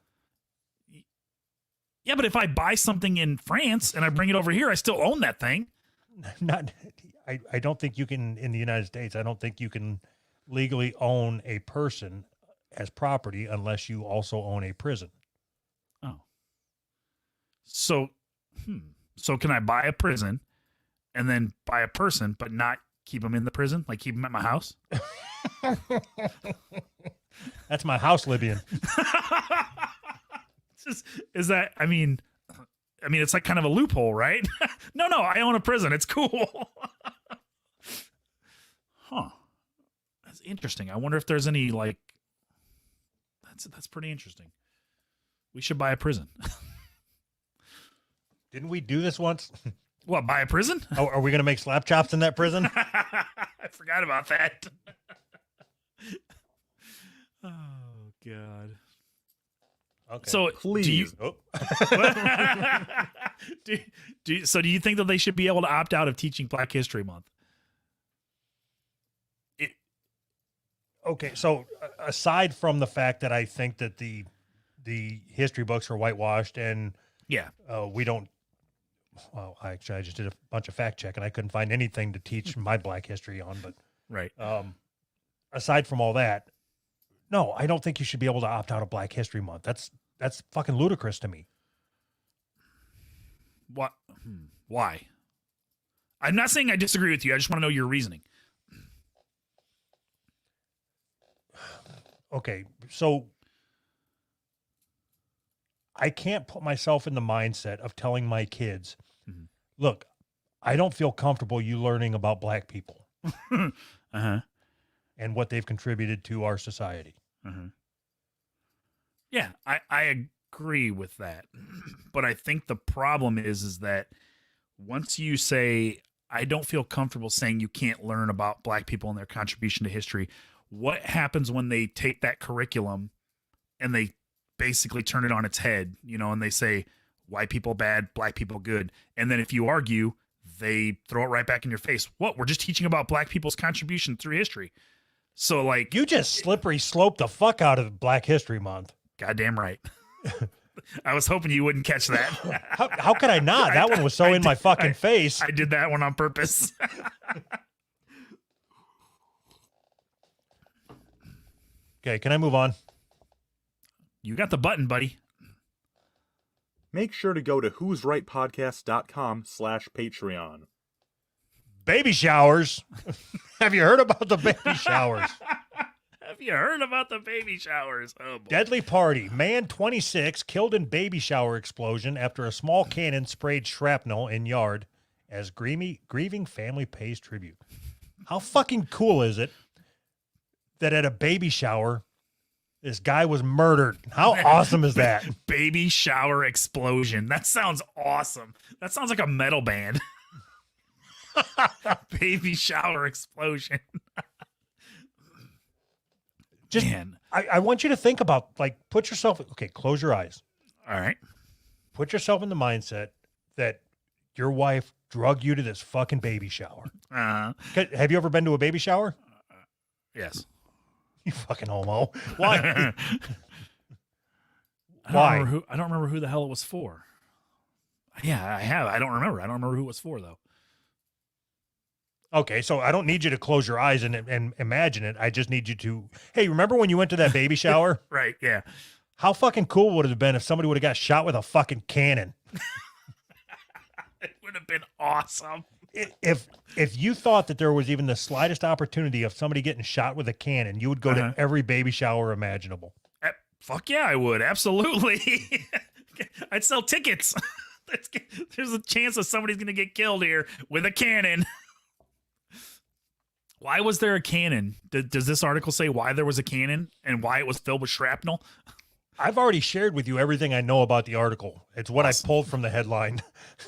Yeah, but if I buy something in France and I bring it over here, I still own that thing. Not, I don't think you can in the United States. I don't think you can legally own a person as property unless you also own a prison. Oh. So, so can I buy a prison and then buy a person, but not keep them in the prison? Like keep them at my house? That's my house, Libyan. Is that, I mean, it's like kind of a loophole, right? No, I own a prison. It's cool. Huh. That's interesting. I wonder if there's any like, that's pretty interesting. We should buy a prison. Didn't we do this once? What, buy a prison? Oh, are we going to make slap chops in that prison? I forgot about that. Oh God. Okay. So Please. Oh. do you think that they should be able to opt out of teaching Black History Month? Okay, so aside from the fact that I think that the history books are whitewashed and Yeah. we don't, well, I just did a bunch of fact check and I couldn't find anything to teach my Black history on. But Right. aside from all that, no, I don't think you should be able to opt out of Black History Month. That's fucking ludicrous to me. What? Why? I'm not saying I disagree with you. I just want to know your reasoning. Okay, so I can't put myself in the mindset of telling my kids, Mhm. look, I don't feel comfortable you learning about Black people Uh-huh. and what they've contributed to our society. Uh-huh. Yeah, I agree with that. But I think the problem is that once you say, I don't feel comfortable saying you can't learn about Black people and their contribution to history, what happens when they take that curriculum and they basically turn it on its head, and they say white people bad, Black people good. And then if you argue, they throw it right back in your face. What? We're just teaching about Black people's contribution through history. So like, You just slippery slope the fuck out of Black History Month. goddamn right. I was hoping you wouldn't catch that. How could I not? That one was so in my fucking face. I did that one on purpose. Okay, can I move on? You got the button, buddy. Make sure to go to whosrightpodcast.com/Patreon. Baby showers. Have you heard about the baby showers? Have you heard about the baby showers? Oh, boy. Deadly party. Man 26 killed in baby shower explosion after a small cannon sprayed shrapnel in yard as grieving family pays tribute. How fucking cool is it that at a baby shower, this guy was murdered? How awesome is that? Baby shower explosion. That sounds awesome. That sounds like a metal band. Baby shower explosion. Just, Man. I want you to think about, like, put yourself, okay, close your eyes. All right. Put yourself in the mindset that your wife drug you to this fucking baby shower. Have you ever been to a baby shower? Yes. You fucking homo. Why? I Why? don't remember who the hell it was for. Yeah, I have. I don't remember who it was for, though. Okay, so I don't need you to close your eyes and imagine it. I just need you to, hey, remember when you went to that baby shower? Right, yeah. How fucking cool would it have been if somebody would have got shot with a fucking cannon? It would have been awesome. If you thought that there was even the slightest opportunity of somebody getting shot with a cannon, you would go to every baby shower imaginable. Fuck yeah, I would. Absolutely. I'd sell tickets. There's a chance that somebody's going to get killed here with a cannon. Why was there a cannon? Does this article say why there was a cannon and why it was filled with shrapnel? I've already shared with you everything I know about the article. It's what Awesome. I pulled from the headline.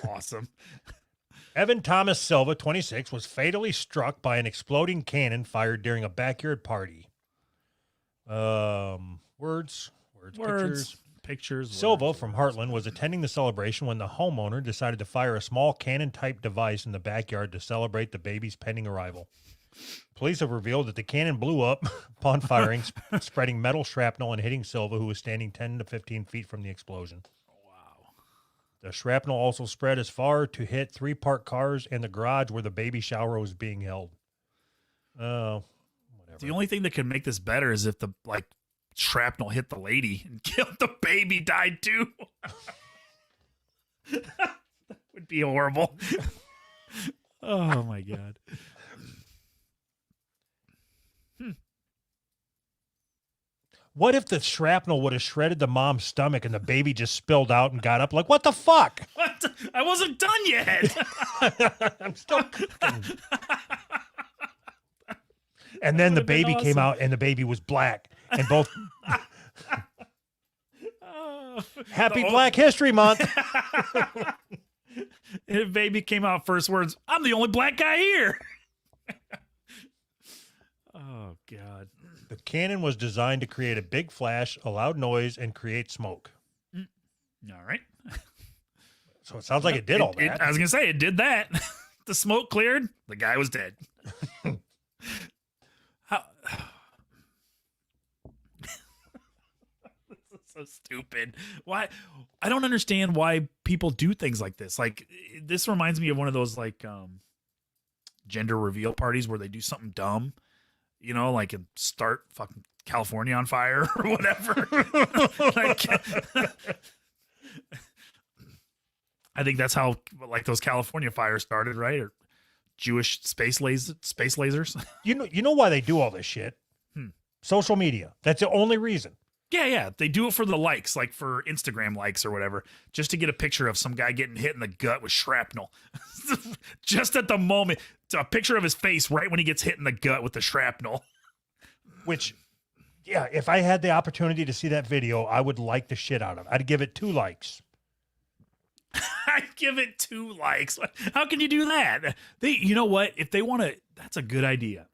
Awesome. Evan Thomas Silva, 26, was fatally struck by an exploding cannon fired during a backyard party. Words, pictures. Silva from Heartland was attending the celebration when the homeowner decided to fire a small cannon-type device in the backyard to celebrate the baby's pending arrival. Police have revealed that the cannon blew up upon firing, spreading metal shrapnel and hitting Silva, who was standing 10 to 15 feet from the explosion. Wow. The shrapnel also spread as far to hit 3 parked cars and the garage where the baby shower was being held. Oh, whatever. The only thing that could make this better is if the shrapnel hit the lady and killed the baby, died too. That would be horrible. Oh my God. What if the shrapnel would have shredded the mom's stomach and the baby just spilled out and got up? Like, what the fuck? What? I wasn't done yet. I'm still. And then the baby came out and the baby was black. And both. Happy Black History Month. And the baby came out first words, I'm the only black guy here. Oh, God. The cannon was designed to create a big flash, a loud noise, and create smoke. All right. So it sounds like it did all that. I was going to say, it did that. The smoke cleared. The guy was dead. How? This is so stupid. Why? I don't understand why people do things like this. Like, this reminds me of one of those, gender reveal parties where they do something dumb. You know, like start fucking California on fire or whatever. I think that's how those California fires started, right? Or Jewish space lasers. You know why they do all this shit? Social media. That's the only reason. Yeah. They do it for the likes, like for Instagram likes or whatever, just to get a picture of some guy getting hit in the gut with shrapnel. Just at the moment, a picture of his face right when he gets hit in the gut with the shrapnel. Which, yeah, if I had the opportunity to see that video, I would like the shit out of it. I'd give it 2 likes. I'd give it 2 likes. How can you do that? You know what? If they want to, that's a good idea.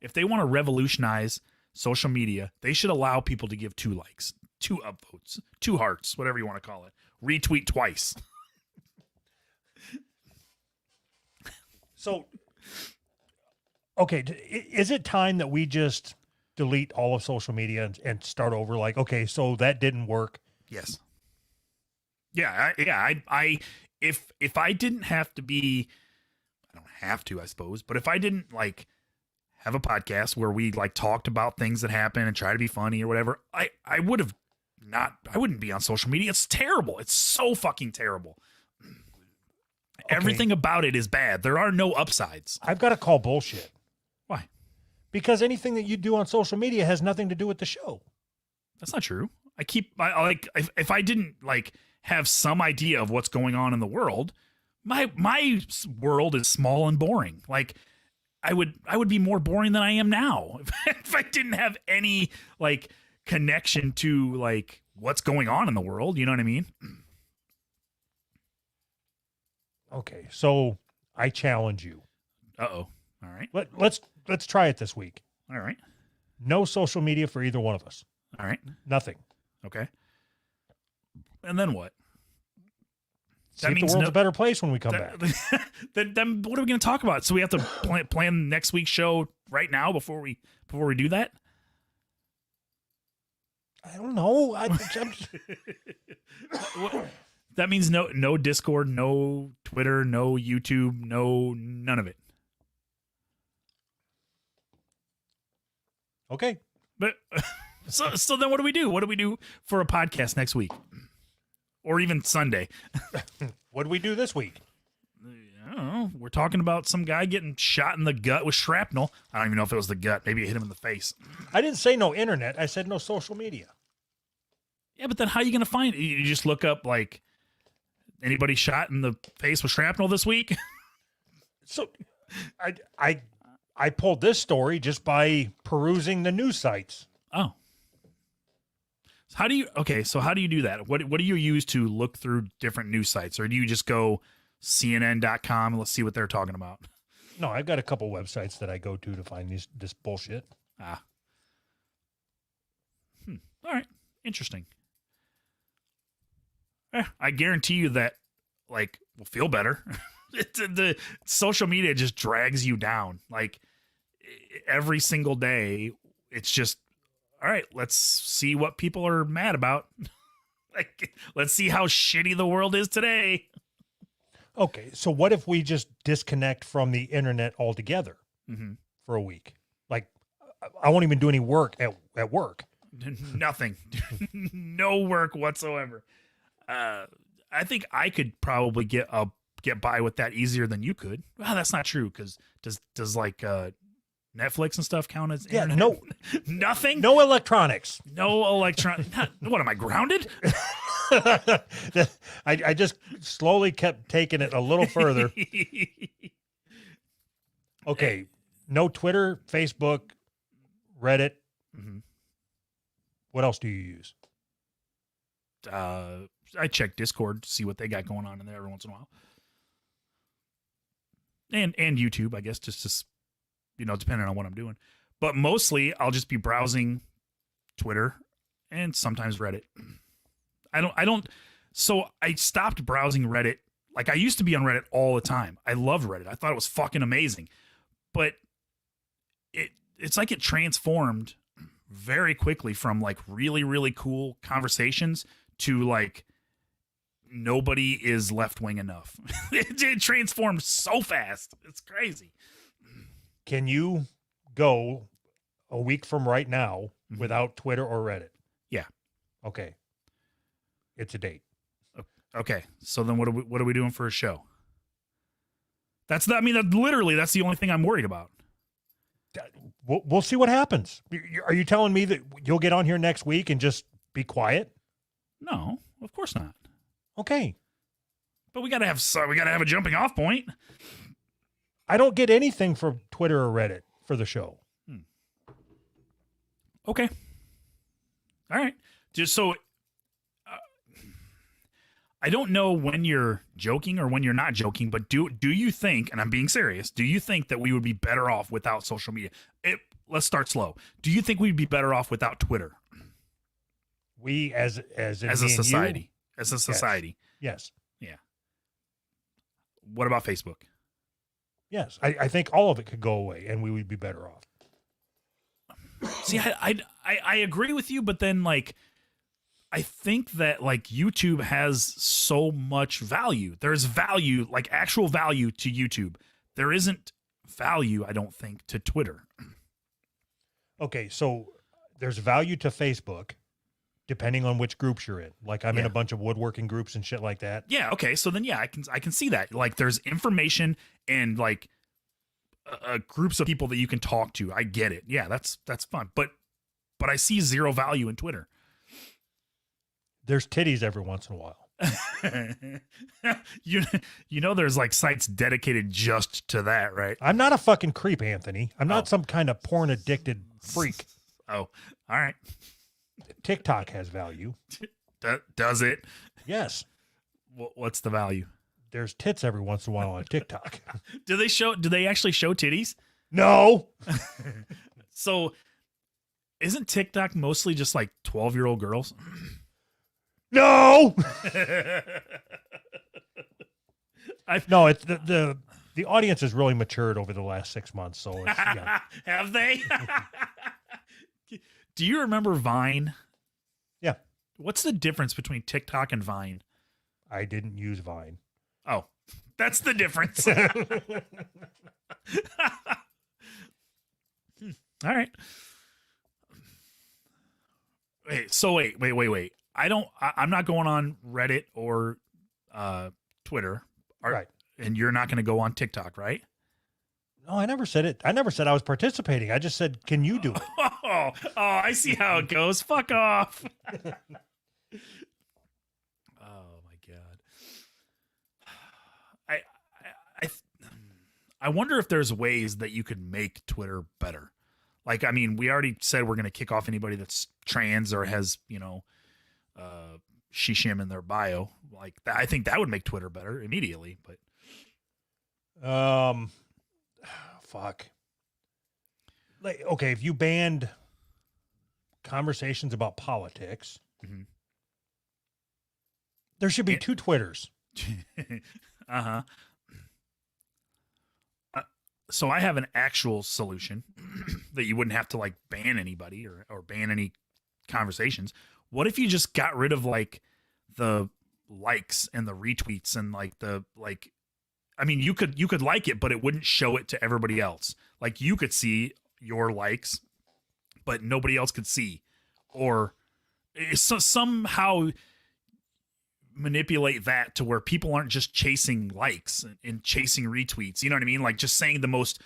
If they want to revolutionize social media, they should allow people to give 2 likes, 2 upvotes, 2 hearts, whatever you want to call it. Retweet twice. So, okay, is it time that we just delete all of social media and start over? Like, okay, so that didn't work. Yes. If I didn't have to be, I don't have to, I suppose, but if I didn't like have a podcast where we like talked about things that happen and try to be funny or whatever, I wouldn't be on social media. It's terrible. It's so fucking terrible. Everything about it is bad. There are no upsides. I've got to call bullshit. Why? Because anything that you do on social media has nothing to do with the show. That's not true. I like if I didn't like have some idea of what's going on in the world, my world is small and boring. Like I would be more boring than I am now if I didn't have any like connection to like what's going on in the world. You know what I mean? Okay, so I challenge you. Uh-oh. All right. Let's try it this week. All right. No social media for either one of us. All right. Nothing. Okay. And then what? See if the world's a better place when we come back. Then what are we going to talk about? So we have to plan next week's show right now before we do that? I don't know. That means no Discord, no Twitter, no YouTube, none of it. Okay. But so then what do we do? What do we do for a podcast next week? Or even Sunday? What do we do this week? I don't know. We're talking about some guy getting shot in the gut with shrapnel. I don't even know if it was the gut. Maybe it hit him in the face. I didn't say no internet. I said no social media. Yeah, but then how are you going to find it? You just look up like anybody shot in the face with shrapnel this week? So I pulled this story just by perusing the news sites. Oh. So how do you do that? What do you use to look through different news sites? Or do you just go CNN.com and let's see what they're talking about? No, I've got a couple websites that I go to find this bullshit. Ah. All right. Interesting. I guarantee you that like will feel better. The social media just drags you down. Like every single day, it's just, all right, let's see what people are mad about. Like, let's see how shitty the world is today. Okay, so what if we just disconnect from the internet altogether for a week? Like, I won't even do any work at work. Nothing. No work whatsoever. I think I could probably get by with that easier than you could. Well, that's not true because does like Netflix and stuff count as internet? No, nothing. No electronics. No electron. What am I, grounded? I just slowly kept taking it a little further. Okay, no Twitter, Facebook, Reddit. What else do you use? I check Discord to see what they got going on in there every once in a while. And YouTube, I guess, just depending on what I'm doing. But mostly I'll just be browsing Twitter and sometimes Reddit. So I stopped browsing Reddit. Like I used to be on Reddit all the time. I loved Reddit. I thought it was fucking amazing. But it's like it transformed very quickly from like really, really cool conversations to like nobody is left wing enough. It transformed so fast. It's crazy. Can you go a week from right now without Twitter or Reddit? Yeah. Okay. It's a date. Okay. So then what are we doing for a show? Literally, that's the only thing I'm worried about. We'll see what happens. Are you telling me that you'll get on here next week and just be quiet? No, of course not. Okay. But we gotta have a jumping off point. I don't get anything from Twitter or Reddit for the show. Okay. All right. Just so I don't know when you're joking or when you're not joking, but do you think, and I'm being serious, do you think that we would be better off without social media? Let's start slow. Do you think we'd be better off without Twitter? We as a society. As a society. Yes. Yeah. What about Facebook? Yes. I think all of it could go away and we would be better off. See, I agree with you, but then like I think that like YouTube has so much value. There's value, like actual value to YouTube. There isn't value, I don't think, to Twitter. Okay, so there's value to Facebook, depending on which groups you're in. Like I'm in Yeah. a bunch of woodworking groups and shit like that. Yeah, okay. So then yeah, I can see that. Like there's information and like groups of people that you can talk to. I get it. Yeah, that's fun. But I see zero value in Twitter. There's titties every once in a while. you know there's like sites dedicated just to that, right? I'm not a fucking creep, Anthony. I'm not Oh. some kind of porn addicted freak. Oh, all right. TikTok has value. Does it? Yes. What's the value? There's tits every once in a while on TikTok. Do they actually show titties? No. So isn't TikTok mostly just like 12-year-old girls? No. I've No, it's the audience has really matured over the last 6 months. So it's, yeah. Have they? Do you remember Vine? Yeah. What's the difference between TikTok and Vine? I didn't use Vine. Oh, that's the difference. All right. Wait. I'm not going on Reddit or Twitter. Right. And you're not going to go on TikTok, right? No, I never said it. I never said I was participating. I just said, can you do it? Oh, I see how it goes. Fuck off. Oh my god. I wonder if there's ways that you could make Twitter better. Like, I mean, we already said we're going to kick off anybody that's trans or has, shishim in their bio. Like, I think that would make Twitter better immediately. But fuck. Like, okay, if you banned conversations about politics, Mhm. there should be Yeah. 2 Twitters. uh-huh. So I have an actual solution that you wouldn't have to like ban anybody or ban any conversations. What if you just got rid of like the likes and the retweets and like you could like it, but it wouldn't show it to everybody else. Like you could see your likes, but nobody else could see, or somehow manipulate that to where people aren't just chasing likes and chasing retweets. You know what I mean? Like just saying the most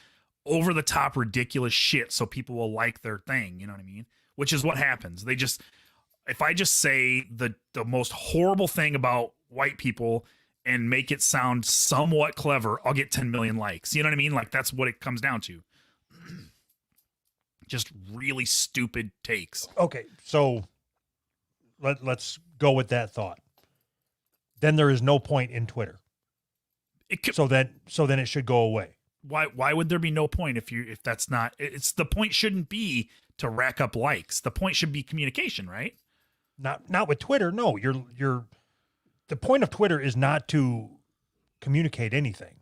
over the top ridiculous shit so people will like their thing. You know what I mean? Which is what happens. If I just say the most horrible thing about white people and make it sound somewhat clever, I'll get 10 million likes. You know what I mean? Like that's what it comes down to. Just really stupid takes. Okay, so let's go with that thought. Then there is no point in Twitter. It could, So then it should go away. why would there be no point if that's not, it's the point shouldn't be to rack up likes. The point should be communication, right? Not with Twitter. No, the point of Twitter is not to communicate anything.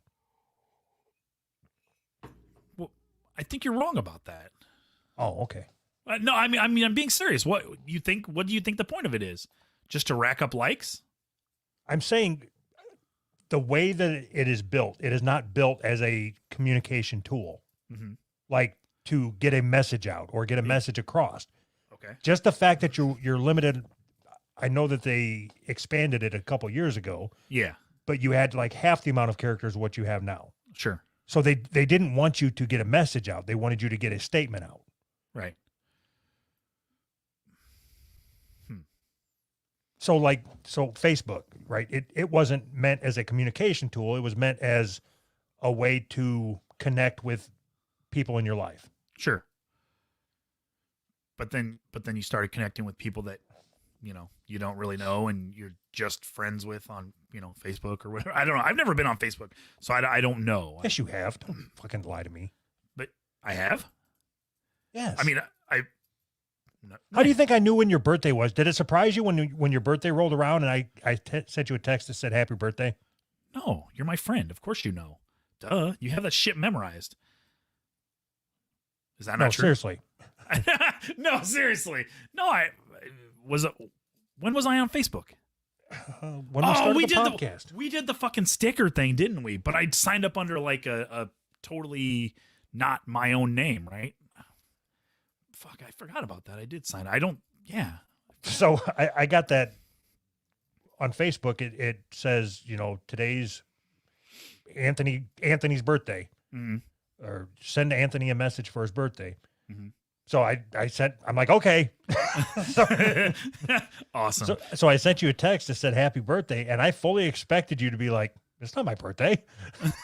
Well, I think you're wrong about that. Oh, okay. No, I mean I'm being serious. What do you think the point of it is? Just to rack up likes? I'm saying the way that it is built, it is not built as a communication tool, Mm-hmm. like to get a message out or get a message across. Okay. Just the fact that you're limited. I know that they expanded it a couple years ago, Yeah, but you had like half the amount of characters of what you have now. sure. So they didn't want you to get a message out. They wanted you to get a statement out. Right. So Facebook, right? It wasn't meant as a communication tool. It was meant as a way to connect with people in your life. Sure. But then you started connecting with people that, you don't really know and you're just friends with on, Facebook or whatever. I don't know. I've never been on Facebook, so I don't know. Yes, you have. Don't fucking lie to me. But I have? Yes. I mean, how do you think I knew when your birthday was? Did it surprise you when your birthday rolled around and I sent you a text that said happy birthday? No, you're my friend. Of course you know. Duh. You have that shit memorized. Is that No, not true? seriously. No, seriously. No, When was I on Facebook? When we started the podcast. We did the fucking sticker thing, didn't we? But I signed up under like a totally not my own name, right? Fuck, I forgot about that. I did sign. I don't. Yeah. So I got that on Facebook. It says, today's Anthony's birthday, or send Anthony a message for his birthday. Mm-hmm. So I'm like, okay. Awesome. So I sent you a text that said happy birthday, and I fully expected you to be like, it's not my birthday.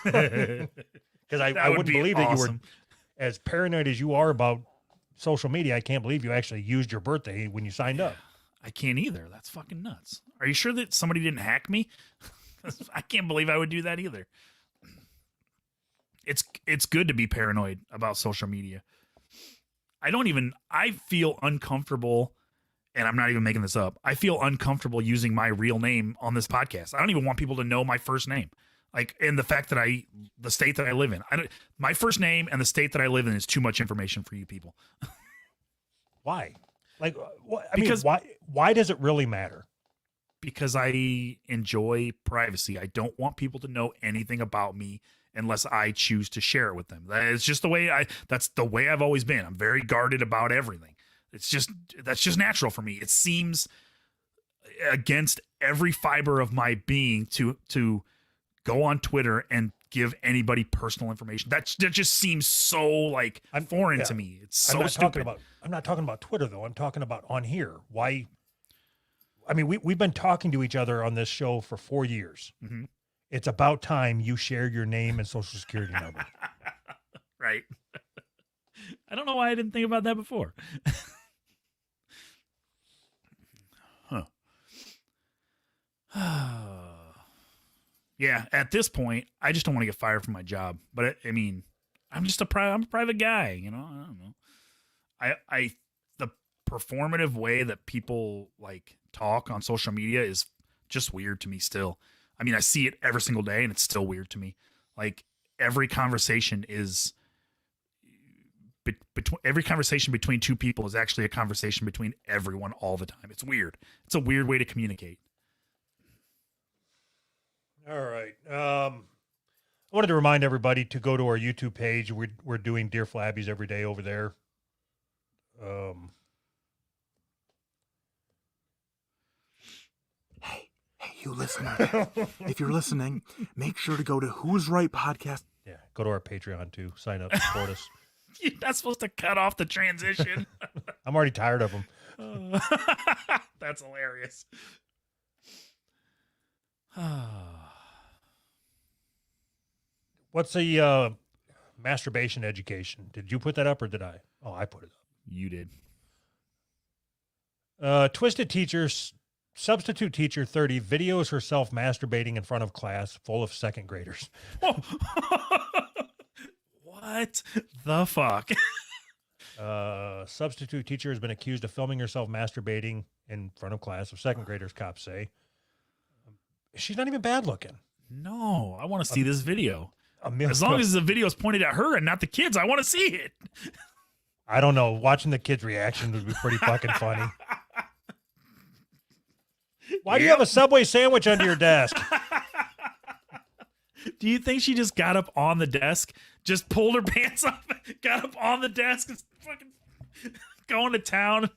Because I wouldn't believe that you were as paranoid as you are about social media. I can't believe you actually used your birthday when you signed up. I can't either. That's fucking nuts. Are you sure that somebody didn't hack me? I can't believe I would do that either. It's good to be paranoid about social media. I feel uncomfortable, and I'm not even making this up. I feel uncomfortable using my real name on this podcast. I don't even want people to know my first name. Like, and the fact that the state that I live in, my first name and the state that I live in is too much information for you people. Why? Like, why does it really matter? Because I enjoy privacy. I don't want people to know anything about me unless I choose to share it with them. That's just the way that's the way I've always been. I'm very guarded about everything. That's just natural for me. It seems against every fiber of my being to go on Twitter and give anybody personal information. That just seems so like foreign to me. It's so stupid. I'm not talking about Twitter though. I'm talking about on here. Why? I mean, we've been talking to each other on this show for 4 years. Mm-hmm. It's about time you share your name and social security number. Right. I don't know why I didn't think about that before. Yeah, at this point, I just don't want to get fired from my job. But I mean, I'm a private guy, I don't know. The performative way that people like talk on social media is just weird to me still. I mean, I see it every single day and it's still weird to me. Like every conversation is every conversation between two people is actually a conversation between everyone all the time. It's weird. It's a weird way to communicate. All right. I wanted to remind everybody to go to our YouTube page. We're doing Dear Flabbies every day over there. Hey, you listener. If you're listening, make sure to go to Who's Right Podcast. Yeah, go to our Patreon too. Sign up, support us. You're not supposed to cut off the transition. I'm already tired of them. That's hilarious. What's the masturbation education? Did you put that up or did I? Oh, I put it up. You did. Twisted Teachers, substitute teacher 30 videos herself masturbating in front of class full of second graders. What the fuck? Substitute teacher has been accused of filming herself masturbating in front of class of second graders, cops say. She's not even bad looking. No, I want to see this video. As long as the video is pointed at her and not the kids, I want to see it. I don't know. Watching the kids' reaction would be pretty fucking funny. Why do you have a Subway sandwich under your desk? Do you think she just got up on the desk, just pulled her pants up, got up on the desk, and fucking going to town?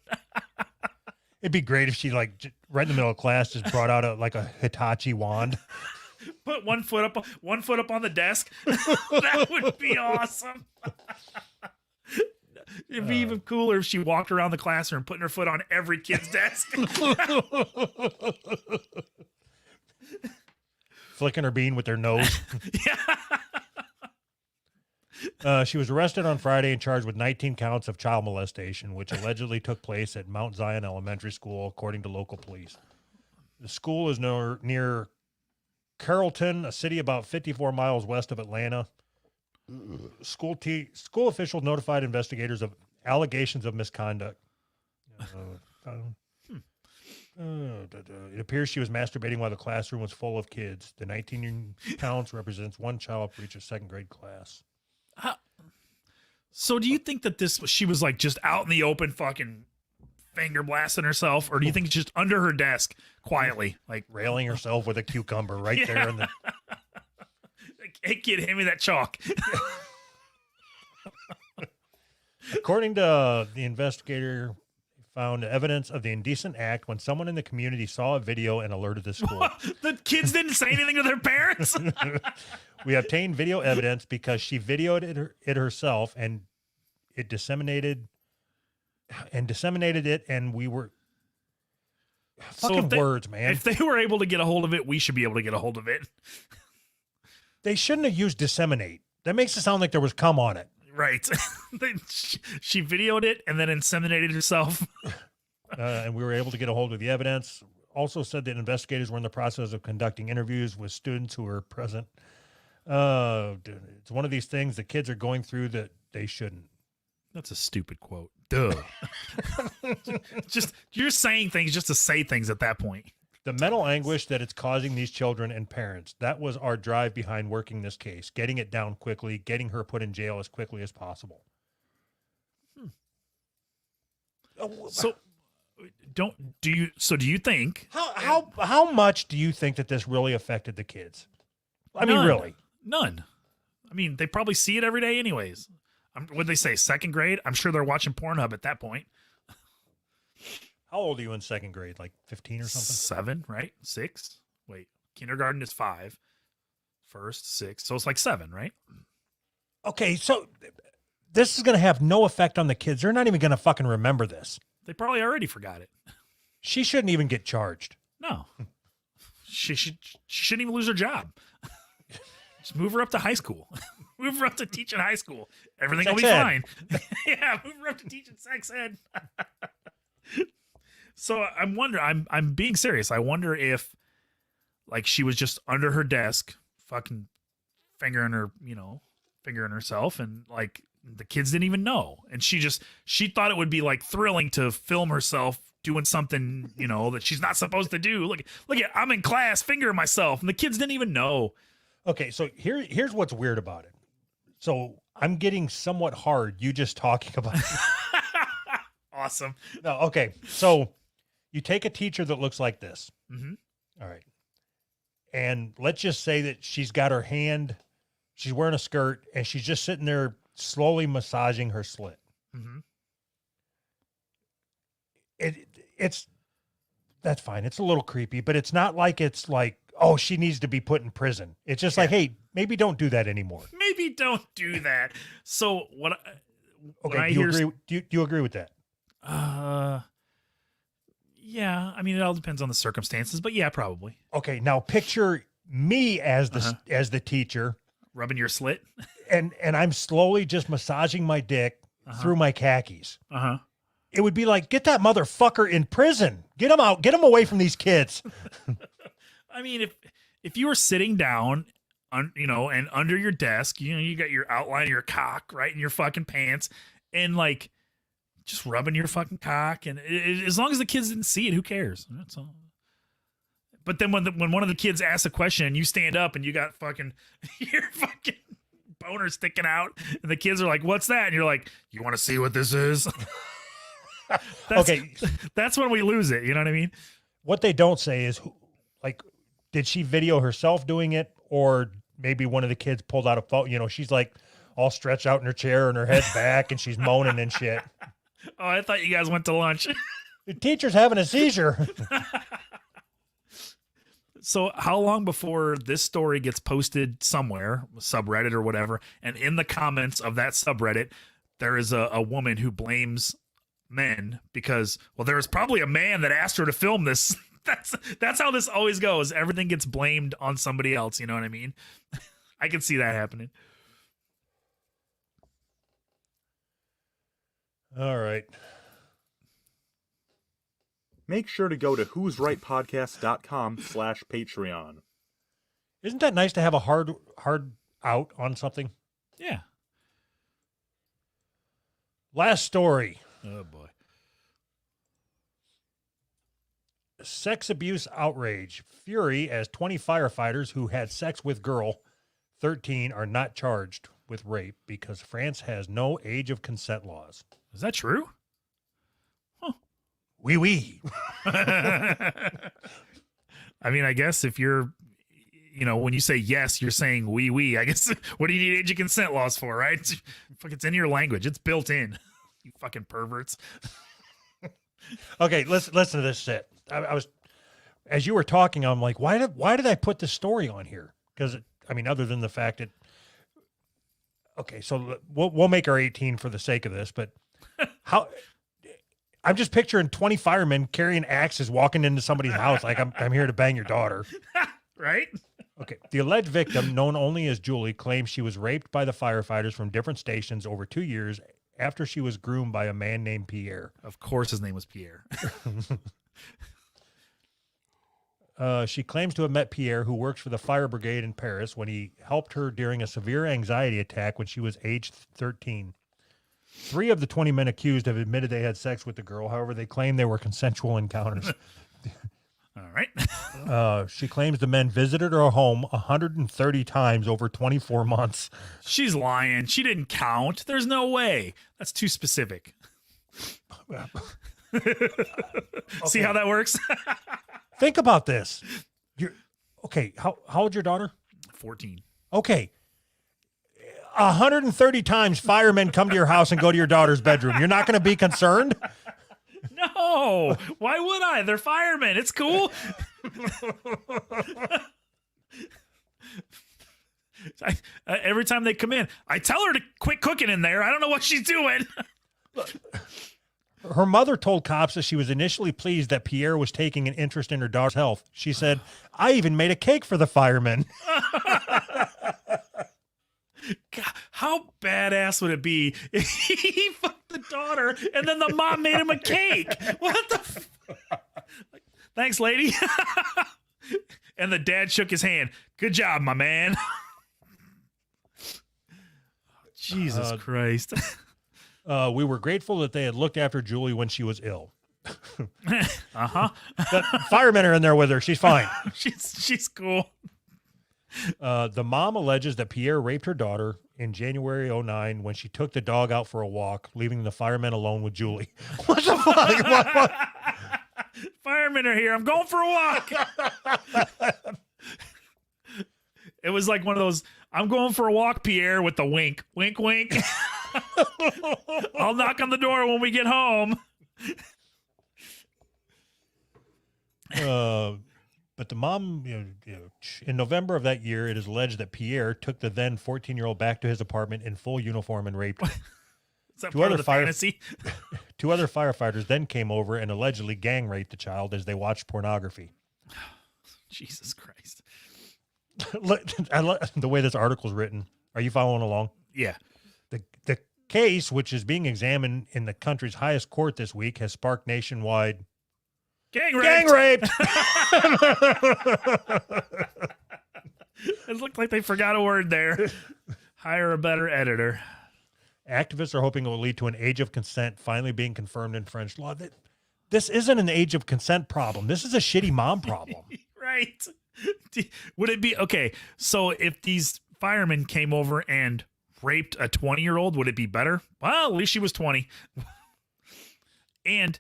It'd be great if she, like, right in the middle of class, just brought out a Hitachi wand. Put one foot up on the desk. That would be awesome. It'd be even cooler if she walked around the classroom putting her foot on every kid's desk. Flicking her bean with their nose. Yeah. She was arrested on Friday and charged with 19 counts of child molestation, which allegedly took place at Mount Zion Elementary School, according to local police. The school is near Carrollton, a city about 54 miles west of Atlanta. School officials notified investigators of allegations of misconduct. It appears she was masturbating while the classroom was full of kids. The 19 counts represents one child for each second grade class. So do you think that she was like just out in the open fucking finger blasting herself, or do you think it's just under her desk quietly, like Railing herself with a cucumber right Yeah. there in the hey kid, hand me that chalk? According to the investigator, found evidence of the indecent act when someone in the community saw a video and alerted the school. The kids didn't say anything to their parents. We obtained video evidence because she videoed it herself and it disseminated it, and we were So fucking if they- words, man. If they were able to get a hold of it, we should be able to get a hold of it. They shouldn't have used disseminate. That makes it sound like there was cum on it. Right. She videoed it and then inseminated herself. And we were able to get a hold of the evidence. Also said that investigators were in the process of conducting interviews with students who were present. Dude, it's one of these things the kids are going through that they shouldn't. That's a stupid quote. Duh. Just you're saying things just to say things at that point. The mental anguish that it's causing these children and parents, that was our drive behind working this case, getting it down quickly, getting her put in jail as quickly as possible. So do you think How much do you think that this really affected the kids? I mean, None. really? None. I mean, they probably see it every day anyways. What'd they say, second grade? I'm sure they're watching Pornhub at that point. How old are you in second grade? Like 15 or something? 7, right? 6? Wait, kindergarten is 5. First, 6. So it's like 7, right? Okay, so this is going to have no effect on the kids. They're not even going to fucking remember this. They probably already forgot it. She shouldn't even get charged. No. She shouldn't even lose her job. Just move her up to high school. Move her up to teaching high school. Everything will be Sex ed. fine. Yeah, move her up to teaching sex ed. So I'm wondering, I'm being serious. I wonder if like she was just under her desk, fucking fingering herself, and like the kids didn't even know. And she thought it would be like thrilling to film herself doing something, that she's not supposed to do. Look at I'm in class fingering myself, and the kids didn't even know. Okay, so here's what's weird about it. So I'm getting somewhat hard you just talking about it. Awesome. No, okay. So you take a teacher that looks like this. Mm-hmm. All right. And let's just say that she's got her hand, she's wearing a skirt, and she's just sitting there slowly massaging her slit. Mm-hmm. That's fine. It's a little creepy, but it's not like it's like, oh, she needs to be put in prison. It's just like, hey, maybe don't do that anymore. Maybe don't do that. So what? Okay, I do you hear- agree? Do you agree with that? Yeah. I mean, it all depends on the circumstances, but yeah, probably. Okay, now picture me as the teacher, Rubbing your slit. and I'm slowly just massaging my dick through my khakis. Uh-huh. It would be like, get that motherfucker in prison. Get him out. Get him away from these kids. I mean, if you were sitting down, and under your desk, you got your outline of your cock right in your fucking pants, and like just rubbing your fucking cock, and as long as the kids didn't see it, who cares? That's all. But then when one of the kids asks a question and you stand up and you got fucking your fucking boner sticking out, and the kids are like, "What's that?" and you're like, "You want to see what this is?" Okay. That's when we lose it. You know what I mean? What they don't say is, like, did she video herself doing it, or maybe one of the kids pulled out a phone? She's like all stretched out in her chair and her head's back and she's moaning and shit. Oh, I thought you guys went to lunch. The teacher's having a seizure. So how long before this story gets posted somewhere, subreddit or whatever, and in the comments of that subreddit, there is a woman who blames men because, well, there was probably a man that asked her to film this. That's how this always goes. Everything gets blamed on somebody else. You know what I mean? I can see that happening. All right. Make sure to go to who'srightpodcast.com/Patreon. Isn't that nice to have a hard out on something? Yeah. Last story. Oh boy. Sex abuse outrage. Fury as 20 firefighters who had sex with girl 13 are not charged with rape because France has no age of consent laws. Is that true? wee wee. I mean, I guess if you're, when you say yes, you're saying we. I guess what do you need age of consent laws for, right? Fuck, it's in your language. It's built in. You fucking perverts. Okay, listen to this shit. I was, as you were talking, I'm like, why did I put this story on here? Because I mean, other than the fact that, okay, so we'll make her 18 for the sake of this, but how? I'm just picturing 20 firemen carrying axes walking into somebody's house like I'm here to bang your daughter. Right? Okay. The alleged victim, known only as Julie, claims she was raped by the firefighters from different stations over 2 years after she was groomed by a man named Pierre. Of course his name was Pierre. She claims to have met Pierre, who works for the fire brigade in Paris, when he helped her during a severe anxiety attack when she was aged 13. 3 of the 20 men accused have admitted they had sex with the girl. However, they claim they were consensual encounters. All right. She claims the men visited her home 130 times over 24 months. She's lying. She didn't count. There's no way. That's too specific. See how that works? Think about this. Okay, how old's your daughter? 14. Okay. 130 times firemen come to your house and go to your daughter's bedroom. You're not going to be concerned? No. Why would I? They're firemen. It's cool. Every time they come in, I tell her to quit cooking in there. I don't know what she's doing. Her mother told cops that she was initially pleased that Pierre was taking an interest in her daughter's health. She said, I even made a cake for the firemen. God, how badass would it be if he fucked the daughter and then the mom made him a cake? What the Thanks, lady. And the dad shook his hand. Good job, my man. Jesus Christ. We were grateful that they had looked after Julie when she was ill. Uh-huh. The firemen are in there with her. She's fine. She's cool. The mom alleges that Pierre raped her daughter in January 2009 when she took the dog out for a walk, leaving the firemen alone with Julie. What the fuck? What? Firemen are here. I'm going for a walk. It was like one of those, I'm going for a walk, Pierre, with the wink. Wink, wink. I'll knock on the door when we get home. But the mom, in November of that year, it is alleged that Pierre took the then 14-year-old back to his apartment in full uniform and raped her. Is that part of the fantasy? 2 other firefighters then came over and allegedly gang raped the child as they watched pornography. Jesus Christ. Look, I love the way this article is written. Are you following along? Yeah. The case, which is being examined in the country's highest court this week, has sparked nationwide Gang raped. gang rape. It looked like they forgot a word there. Hire a better editor. Activists are hoping it will lead to an age of consent finally being confirmed in French law. This isn't an age of consent problem. This is a shitty mom problem. Right. Would it be okay? So if these firemen came over and raped a 20-year-old, would it be better? Well, at least she was 20. And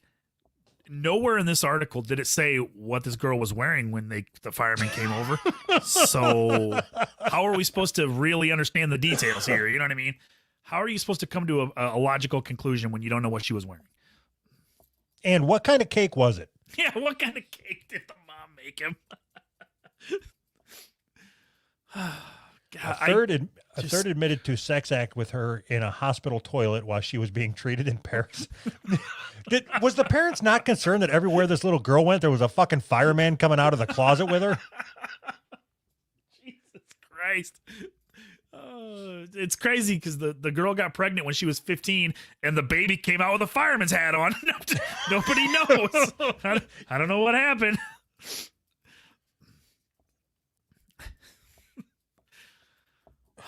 nowhere in this article did it say what this girl was wearing when the firemen came over. So how are we supposed to really understand the details here? You know what I mean? How are you supposed to come to a logical conclusion when you don't know what she was wearing? And what kind of cake was it? Yeah, what kind of cake did the mom make him? God, A third admitted to sex act with her in a hospital toilet while she was being treated in Paris. Was the parents not concerned that everywhere this little girl went, there was a fucking fireman coming out of the closet with her? Jesus Christ. It's crazy because the girl got pregnant when she was 15 and the baby came out with a fireman's hat on. Nobody knows. I don't know what happened.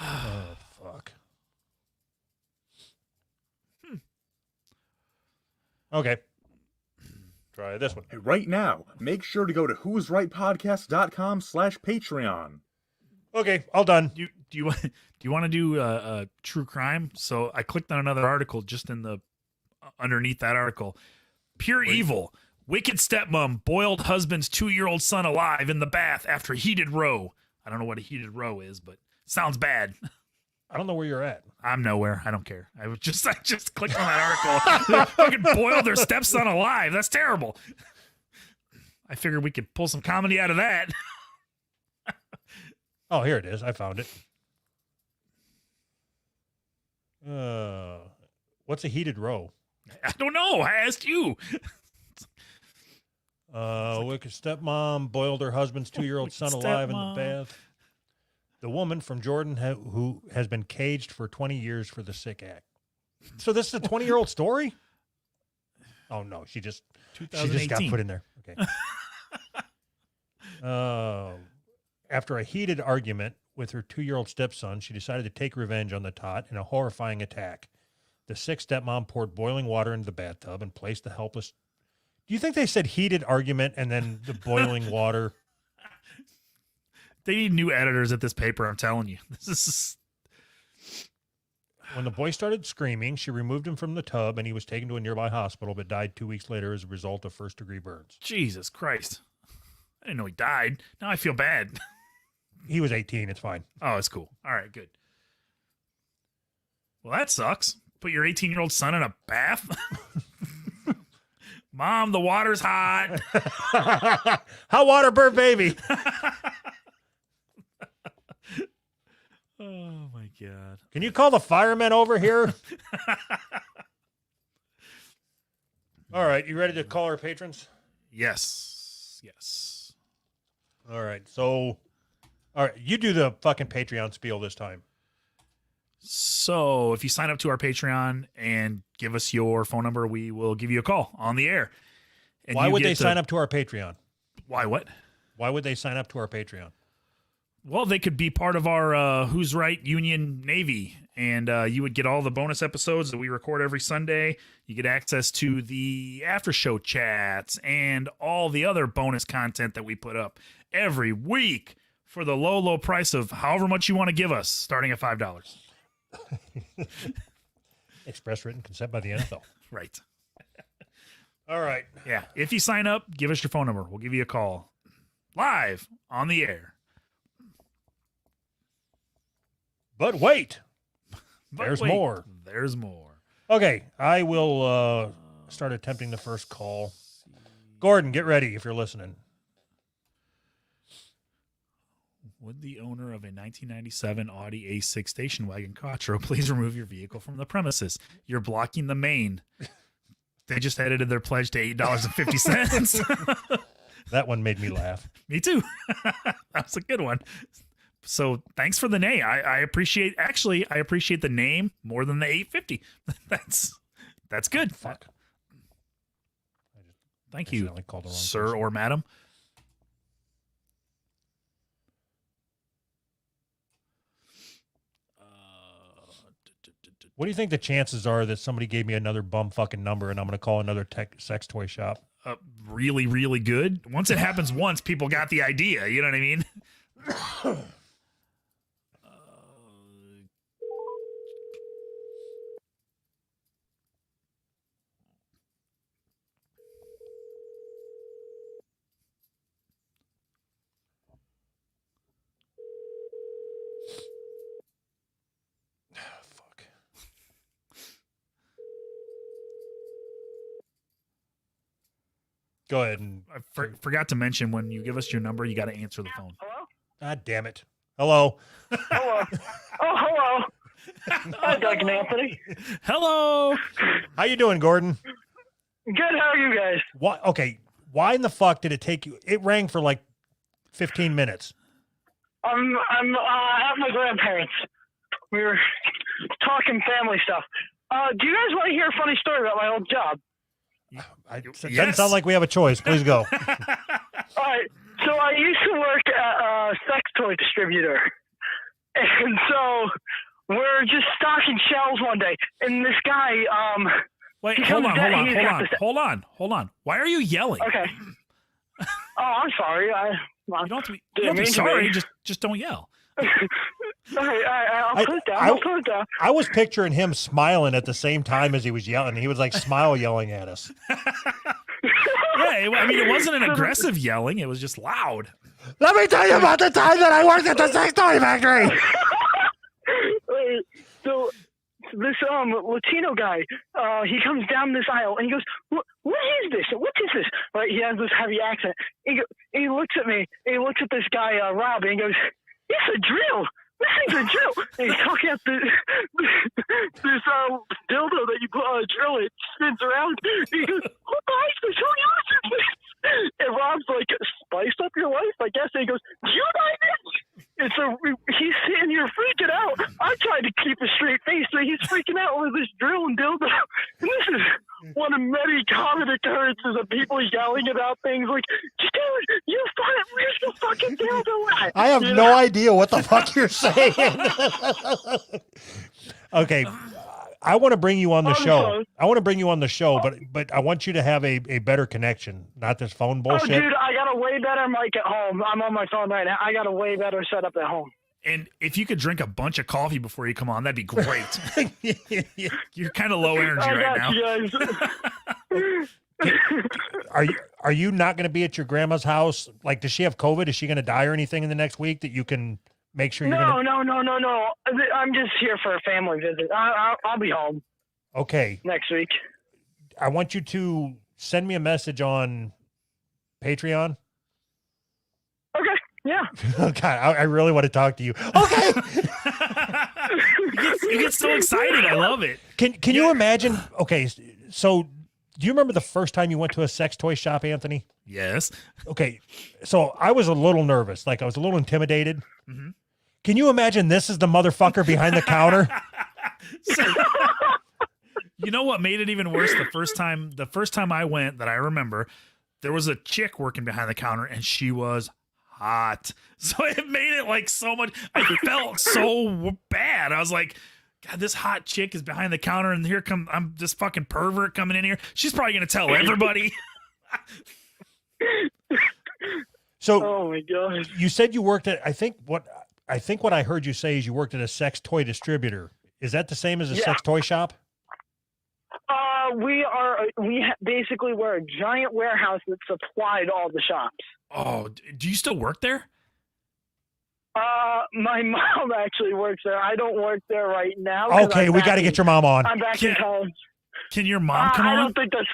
Oh, fuck. Okay. Try this one. Right now, make sure to go to who'srightpodcast.com/Patreon. Okay, all done. Do you want to do a true crime? So I clicked on another article just in the underneath that article. Pure Evil. Wicked stepmom boiled husband's 2-year-old son alive in the bath after heated row. I don't know what a heated row is, but sounds bad. I don't know where you're at. I'm nowhere. I don't care. I just clicked on that article. They fucking boiled their stepson alive. That's terrible. I figured we could pull some comedy out of that. Oh, here it is. I found it. What's a heated row? I don't know. I asked you. Wicked stepmom boiled her husband's 2-year-old son alive in the bath. The woman from Jordan who has been caged for 20 years for the sick act. So this is a 20-year-old story? Oh no, she just got put in there. Okay. After a heated argument with her 2-year-old stepson, she decided to take revenge on the tot in a horrifying attack. The sick stepmom poured boiling water into the bathtub and placed the helpless. Do you think they said heated argument and then the boiling water? They need new editors at this paper, I'm telling you. This is... When the boy started screaming, she removed him from the tub and he was taken to a nearby hospital but died 2 weeks later as a result of first-degree burns. Jesus Christ. I didn't know he died. Now I feel bad. He was 18. It's fine. Oh, it's cool. All right, good. Well, that sucks. Put your 18-year-old son in a bath? Mom, the water's hot. Hot water burn baby. Oh, my God. Can you call the firemen over here? All right. You ready to call our patrons? Yes. Yes. All right. So, all right. You do the fucking Patreon spiel this time. So if you sign up to our Patreon and give us your phone number, we will give you a call on the air. And why would they sign up to our Patreon? Why what? Why would they sign up to our Patreon? Well, they could be part of our Who's Right Union Navy, and you would get all the bonus episodes that we record every Sunday. You get access to the after show chats and all the other bonus content that we put up every week for the low, low price of however much you want to give us, starting at $5. Express written consent by the NFL. Right. All right. Yeah. If you sign up, give us your phone number. We'll give you a call live on the air. But wait. But There's wait, more. There's more. Okay. I will start attempting the first call. Gordon, get ready if you're listening. Would the owner of a 1997 Audi A6 station wagon Quattro please remove your vehicle from the premises? You're blocking the main. They just edited their pledge to $8.50. That one made me laugh. Me too. That was a good one. So thanks for the name. I appreciate the name more than the $8.50. That's good. Fuck. Thank you, called the wrong sir person. or madam. What do you think the chances are that somebody gave me another bum fucking number and I'm going to call another sex toy shop? Really, really good. Once it happens once, people got the idea. You know what I mean? Fuck. Go ahead and I forgot to mention, when you give us your number, you got to answer the phone. Hello? God damn it. Hello. Hello. Oh, hello. Hi, Doug and Anthony. Hello. How you doing, Gordon? Good. How are you guys? Why? Okay. Why in the fuck did it take you? It rang for like 15 minutes. I'm at my grandparents. We were talking family stuff. Do you guys want to hear a funny story about my old job? It doesn't Yes. sound like we have a choice. Please go. All right. So I used to work at a sex toy distributor. And so we're just stocking shelves one day. And this guy, Wait, He hold comes on. down, he's got this- Hold on. Why are you yelling? okay. Oh, I'm sorry. You don't have to be, Didn't mean to sorry. be. Just don't yell. All right, I'll put it down. I'll put it down. I was picturing him smiling at the same time as he was yelling. He was like smile yelling at us. Yeah, I mean, it wasn't an aggressive yelling. It was just loud. Let me tell you about the time that I worked at the sex toy factory. So this Latino guy, he comes down this aisle and he goes, "What is this? What is this?" Right? He has this heavy accent. He looks at me. And he looks at this guy, Rob, and he goes, "It's a drill. This thing's a drill." And he's talking at this dildo that you put on a drill. It spins around. And he goes, "Who buys this? Who uses this?" And Rob's like, "Spice up your life, I guess." And he goes, "Do you buy this?" And so he's sitting here freaking out. I tried to keep a straight face, so he's freaking out over this drill and dildo. And this is one of many common occurrences of people yelling about things like, "Dude, you find where's the fucking dildo at?" I have no idea what the fuck you're saying. Okay. I want to bring you on the show. sorry. I want to bring you on the show, but I want you to have a better connection, not this phone Oh, bullshit. dude, I got a way better mic at home. I'm on my phone right now. I got a way better setup at home. And if you could drink a bunch of coffee before you come on, that'd be great. You're kind of low energy I right got now. you guys. Are you not going to be at your grandma's house? Like, does she have COVID? Is she going to die or anything in the next week that you can make sure you're No. going I'm just here for a family visit. I'll be home to? Okay. next week. I want you to send me a message on Patreon. Okay. Yeah. Oh, God, I really want to talk to you. Okay. You get so excited. I love it. Can you imagine? Okay. So do you remember the first time you went to a sex toy shop, Anthony? Yes. Okay. So I was a little nervous. Like I was a little intimidated. Mhm. Can you imagine this is the motherfucker behind the counter? So, you know what made it even worse? The first time I went that I remember, there was a chick working behind the counter and she was hot. So it made it like so much. I felt so bad. I was like, God, this hot chick is behind the counter and I'm this fucking pervert coming in here. She's probably going to tell everybody. So Oh my god. you said you worked at, I think what I heard you say is you worked at a sex toy distributor. Is that the same as a Yeah. sex toy shop? Basically we're a giant warehouse that supplied all the shops. Oh, do you still work there? My mom actually works there. I don't work there right now. 'cause Okay, I'm we back got to in- get your mom on. I'm back in Yeah. college. Can your mom come I on? don't think that's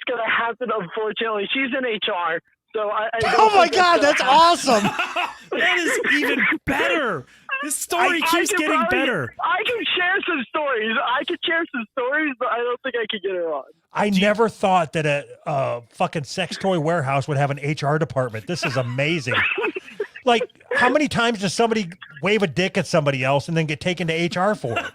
gonna happen. Unfortunately, she's in HR. So I don't Oh my think God, gonna that's happen. awesome. That is even better. This story I keeps could getting probably- better. I can share some stories. But I don't think I could get her on. I never thought that a fucking sex toy warehouse would have an HR department. This is amazing. Like, how many times does somebody wave a dick at somebody else and then get taken to HR for it?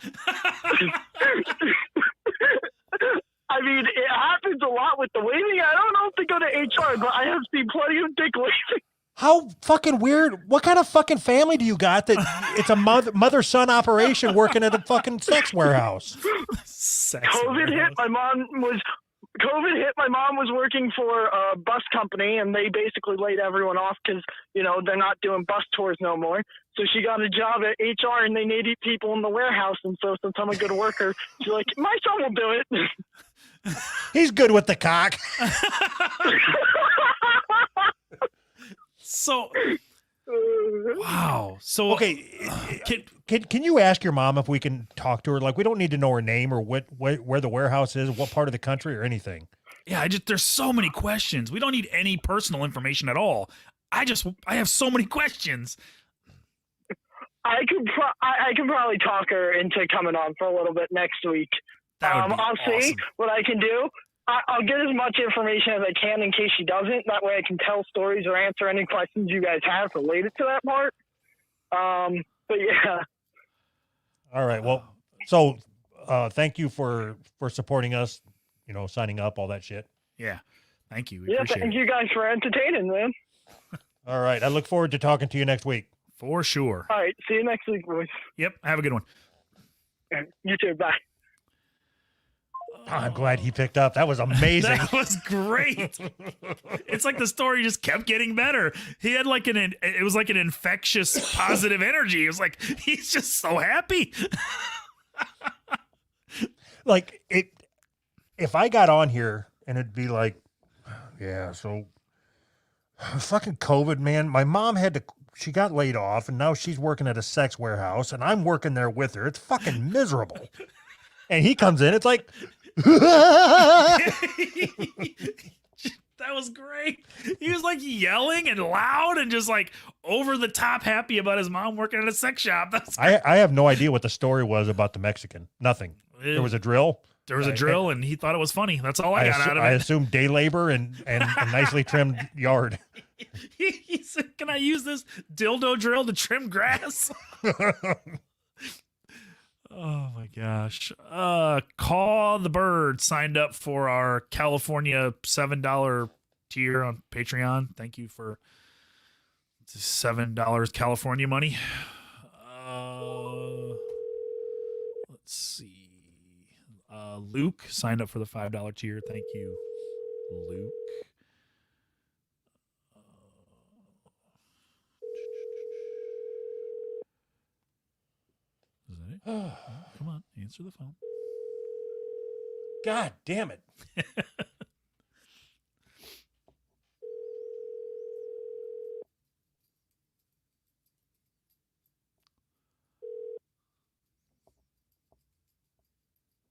I mean, it happens a lot with the waving. I don't know if they go to HR, but I have seen plenty of dick waving. How fucking weird. What kind of fucking family do you got that it's a mother-son operation working at a fucking sex warehouse? Sex COVID hit. warehouse. COVID hit. My mom was working for a bus company, and they basically laid everyone off because they're not doing bus tours no more. So she got a job at HR, and they needed people in the warehouse. And so since I'm a good worker, she's like, "My son will do it." He's good with the cock. So, wow. So, Okay, can you ask your mom if we can talk to her? Like, we don't need to know her name or where the warehouse is, what part of the country or anything. yeah, there's so many questions. We don't need any personal information at all. I have so many questions. I can probably talk her into coming on for a little bit next week. That would be I'll see awesome. what I can do. I'll get as much information as I can in case she doesn't. That way I can tell stories or answer any questions you guys have related to that part. But yeah. All right. Well, so thank you for supporting us, signing up, all that shit. Yeah. Thank you. We Yeah, appreciate thank it. you guys for entertaining, man. All right. I look forward to talking to you next week. For sure. All right, see you next week, boys. Yep. Have a good one. You too, bye. I'm glad he picked up. That was amazing. That was great. It's like the story just kept getting better. He had like it was like an infectious positive energy. It was like, he's just so happy. Like if I got on here and it'd be like, Yeah, so fucking COVID, man. My mom she got laid off and now she's working at a sex warehouse and I'm working there with her. It's fucking miserable. And he comes in, it's like, That was great. He was like yelling and loud and just like over the top happy about his mom working at a sex shop. That's I have no idea what the story was about the Mexican. Nothing. There was a drill. There was a drill, and he thought it was funny. That's all I got out of it. I assume day labor and a nicely trimmed yard. He said, "Can I use this dildo drill to trim grass?" Oh my gosh. Call the Bird signed up for our California $7 tier on Patreon. Thank you for $7 California money. Let's see. Luke signed up for the $5 tier. Thank you, Luke. Is that it? Come on, answer the phone. God damn it.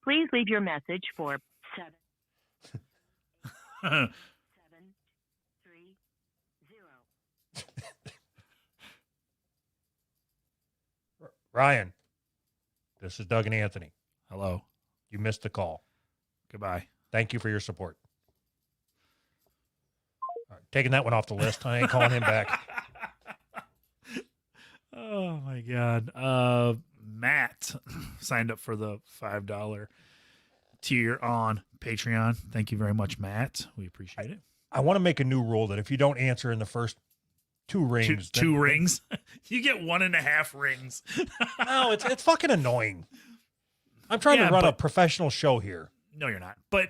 Please leave your message for 77330. Ryan, this is Doug and Anthony. Hello. You missed the call. Goodbye. Thank you for your support. All right, taking that one off the list. I ain't calling him back. Oh my God. Matt signed up for the $5 tier on Patreon. Thank you very much, Matt. We appreciate it. I want to make a new rule that if you don't answer in the first two rings, Two rings. You get 1.5 rings. No, it's fucking annoying. I'm trying Yeah, to run a but- professional show here. No, you're not. But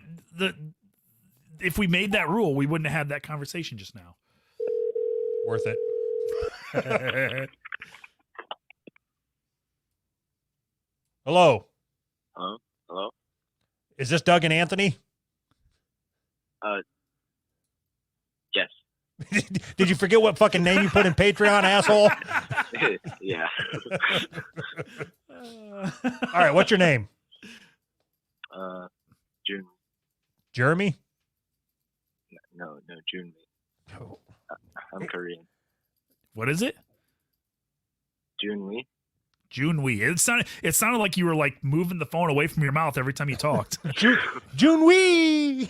if we made that rule, we wouldn't have had that conversation just now. Worth it. Hello. Hello? Is this Doug and Anthony? Yes. Did you forget what fucking name you put in Patreon, asshole? Yeah. All right, what's your name? June. Jeremy? No, June. I'm Korean. What is it? June Lee. June Wee. It sounded like you were like moving the phone away from your mouth every time you talked. June Wee.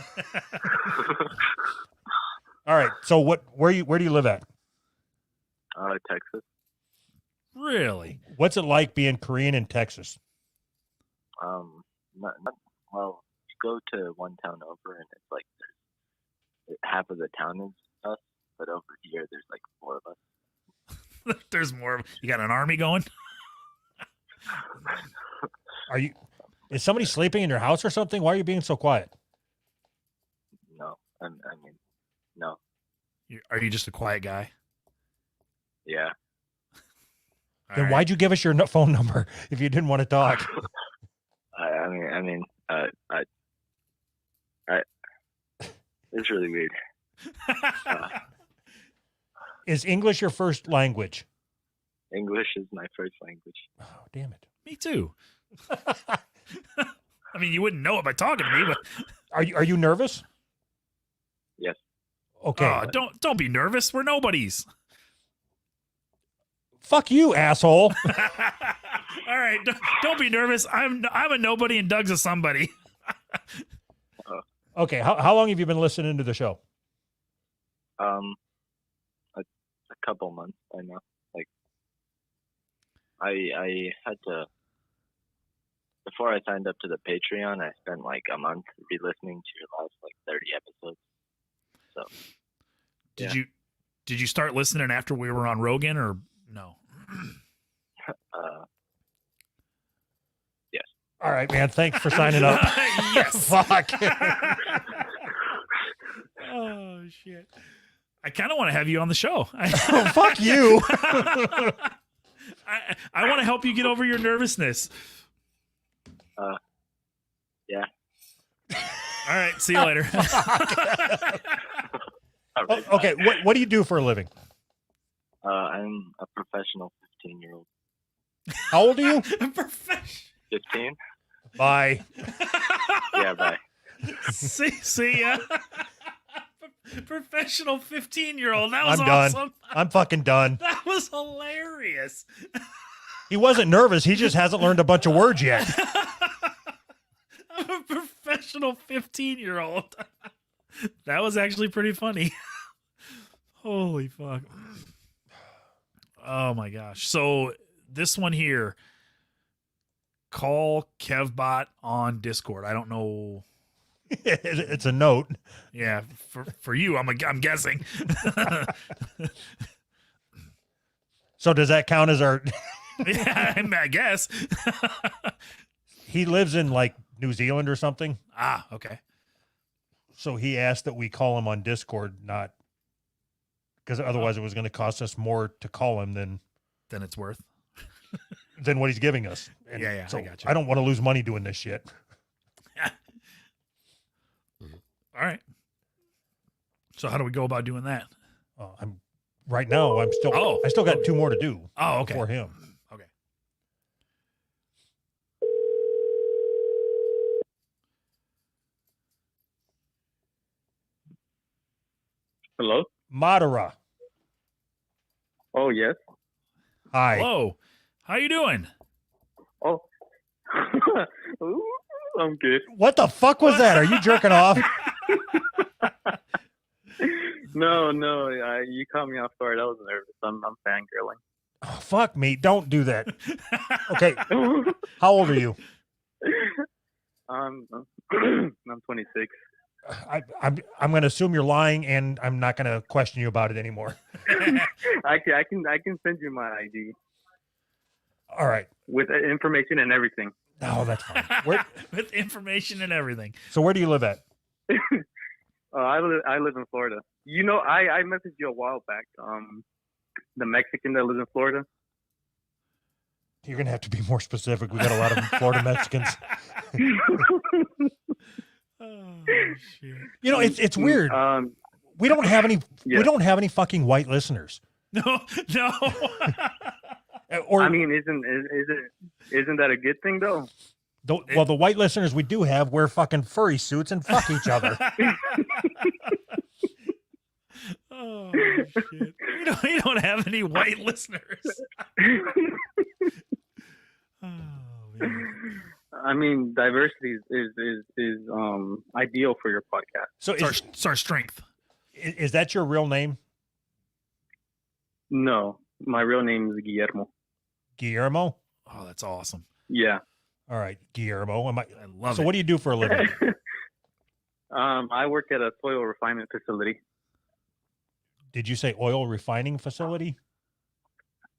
All right. So where do you live at? Texas. Really? What's it like being Korean in Texas? Well, you go to one town over and it's like half of the town is us, but over here there's like 4 of us. There's more. You got an army going? Is somebody sleeping in your house or something? Why are you being so quiet? No, no. Are you just a quiet guy? Yeah. Then All right. why'd you give us your phone number if you didn't want to talk? It's really weird. Is English your first language? English is my first language. Oh, damn it. Me too. I mean, you wouldn't know it by talking to me, but Are you nervous? Yes. Okay. don't be nervous. We're nobodies. Fuck you, asshole. All right, don't be nervous. I'm a nobody and Doug's a somebody. Okay. How long have you been listening to the show? A couple months by now. Like, I had to. Before I signed up to the Patreon, I spent like a month re-listening to your last like 30 episodes. So, Did you start listening after we were on Rogan or no? yes. All right, man. Thanks for signing up. Yes. Fuck. Oh shit. I kind of want to have you on the show. Oh, fuck you. I want to help you get over your nervousness. Yeah. All right. See you later. All right. Okay, what do you do for a living? I'm a professional 15-year-old. How old are you? Professional. 15? Bye. Yeah, bye. See ya. Professional 15-year-old. That was I'm done. awesome. I'm fucking done. That was hilarious. He wasn't nervous. He just hasn't learned a bunch of words yet. I'm a professional 15-year-old. That was actually pretty funny. Holy fuck. Oh my gosh. So this one here, call Kevbot on Discord. I don't know. It's a note. Yeah, for you, I'm guessing. So does that count as our? Yeah, I guess. He lives in like New Zealand or something. Okay. So he asked that we call him on Discord, not because otherwise it was going to cost us more to call him than Then it's worth. what he's giving us. And Yeah, so I got you. I don't want to lose money doing this shit. All right. So how do we go about doing that? I'm right now. I still got 2 more to do. Oh, okay. For him. Okay. Hello? Madara. Oh, yes. Hi. Hello. How you doing? Oh. Ooh, I'm good. What the fuck was that? Are you jerking off? No, you caught me off guard. I was nervous. I'm fangirling. Oh, fuck me. Don't do that. Okay. How old are you? I'm 26. I'm going to assume you're lying, and I'm not going to question you about it anymore. I can send you my ID All right. with information and everything. Oh, that's fine. Where, With information and everything. so where do you live at? I live in Florida. You know, I messaged you a while back. The Mexican that lives in Florida. You're going to have to be more specific. We got a lot of Florida Mexicans. Oh shit. You know, it's weird. We don't have any. Yeah. We don't have any fucking white listeners. No. Or I mean, isn't that a good thing though? the white listeners we do have wear fucking furry suits and fuck each other. Oh shit. We don't have any white listeners. Oh man. I mean, diversity is ideal for your podcast. So It's our strength. is that your real name, No, my real name is Guillermo. Guillermo? Oh, that's awesome. Yeah. All right, Guillermo. I love So it. what do you do for a living? I work at a soil refinement facility. Did you say oil refining facility?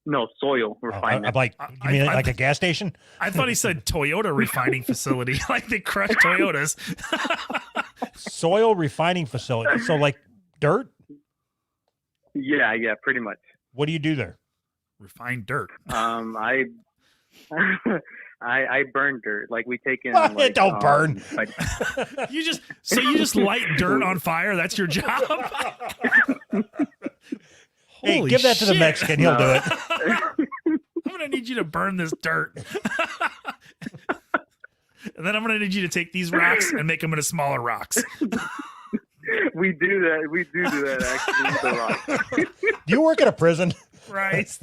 No, soil Oh, refinement. I'm like, you mean like a gas station? I thought he said Toyota refining facility, like they crush Toyotas. Soil refining facility. So like dirt? Yeah, pretty much. What do you do there? Refined dirt. I I burn dirt. Like we take in. What? Like, Don't burn. like- You just light dirt on fire. That's your job. Hey, Holy give that to the shit. Mexican. He'll do it. I'm gonna need you to burn this dirt. And then I'm gonna need you to take these rocks and make them into smaller rocks. we do that. We do that actually. With the rock. Do you work at a prison? Christ.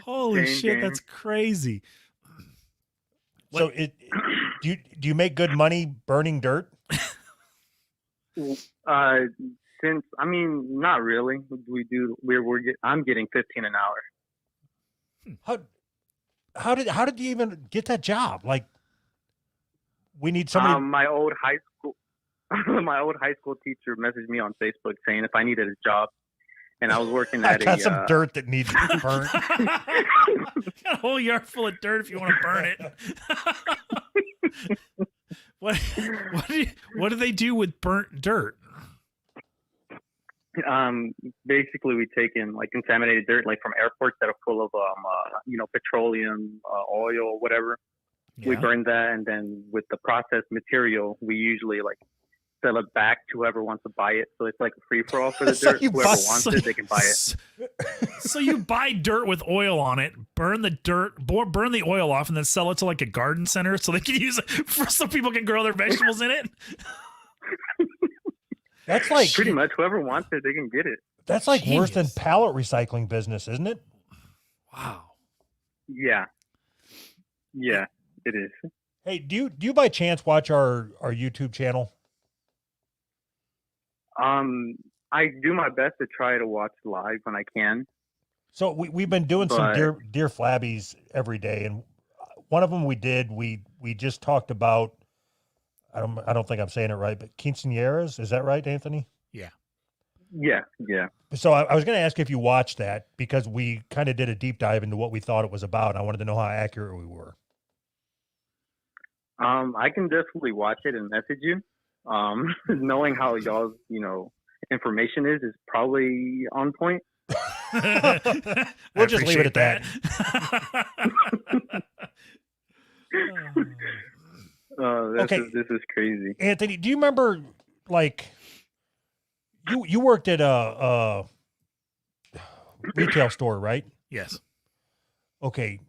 Holy Game, shit, game. that's crazy. So do you make good money burning dirt? Since I mean, not really. We do. I'm getting 15 an hour. How did you even get that job? Like, we need somebody. My old high school teacher messaged me on Facebook saying if I needed a job, and I was working I at got some dirt that needs to be burnt. Got a whole yard full of dirt if you want to burn it. What do they do with burnt dirt? Basically we take in like contaminated dirt, like from airports that are full of petroleum, oil, or whatever. We Yeah. burn that, and then with the processed material, we usually like sell it back to whoever wants to buy it. So it's like a free for all for the So dirt. you Whoever buy- wants it, they can buy it. So you buy dirt with oil on it, burn the dirt, burn the oil off, and then sell it to like a garden center so they can use it so people can grow their vegetables in it. That's like Pretty much, whoever wants it, they can get it. that's like worse than Genius. pallet recycling business, isn't it? Wow. Yeah, yeah, it is. Hey, do you by chance watch our YouTube channel? I do my best to try to watch live when I can. So we've been doing some But- deer flabbies every day, and one of them we just talked about. I don't think I'm saying it right, but quinceañeras, is that right, Anthony? Yeah, yeah. So I was going to ask if you watched that because we kind of did a deep dive into what we thought it was about. I wanted to know how accurate we were. I can definitely watch it and message you. Knowing how y'all's, information is probably on point. We'll just leave it at that. Okay. This is crazy. Anthony, do you remember like you worked at a retail store, right? Yes. Okay.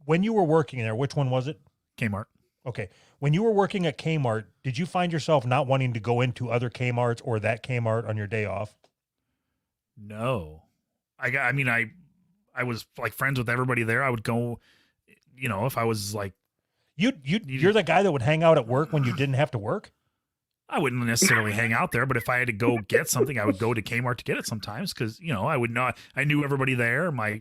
When you were working there, which one was it? Kmart. Okay. When you were working at Kmart, did you find yourself not wanting to go into other Kmarts or that Kmart on your day off? No. I was like friends with everybody there. I would go, if I was like, You're the guy that would hang out at work when you didn't have to work? I wouldn't necessarily hang out there, but if I had to go get something, I would go to Kmart to get it sometimes because, I would not, I knew everybody there. My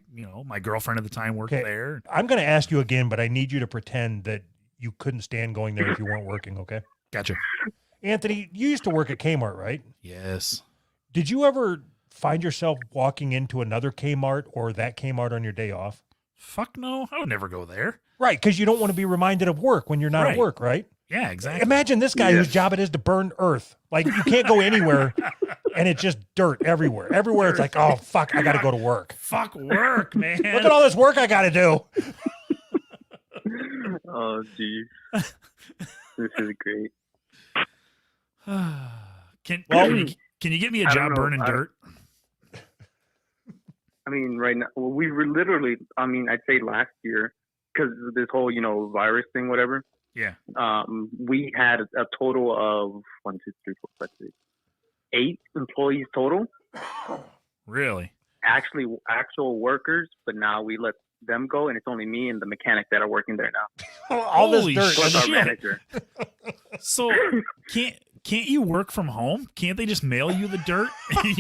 girlfriend at the time worked Okay. there. I'm going to ask you again, but I need you to pretend that you couldn't stand going there if you weren't working, okay? Gotcha. Anthony, you used to work at Kmart, right? Yes. Did you ever find yourself walking into another Kmart or that Kmart on your day off? Fuck no. I would never go there. Right, because you don't want to be reminded of work when you're not at Right. work, right? Yeah, exactly. Imagine this guy whose job it is to burn earth. Like you can't go anywhere and it's just dirt everywhere. Everywhere it's like, oh fuck, I gotta go to work. Fuck work, man. Look at all this work I gotta do. Oh, geez. This is great. Can Well- can you get me a I job don't know. burning dirt? I mean, right now, we were literally, I'd say last year, because of this whole, virus thing, whatever. Yeah. We had a total of 8 employees total, Really? actual workers, but now we let them go, and it's only me and the mechanic that are working there now, All this Holy dirt. plus our Shit. manager. So can't you work from home? Can't they just mail you the dirt? you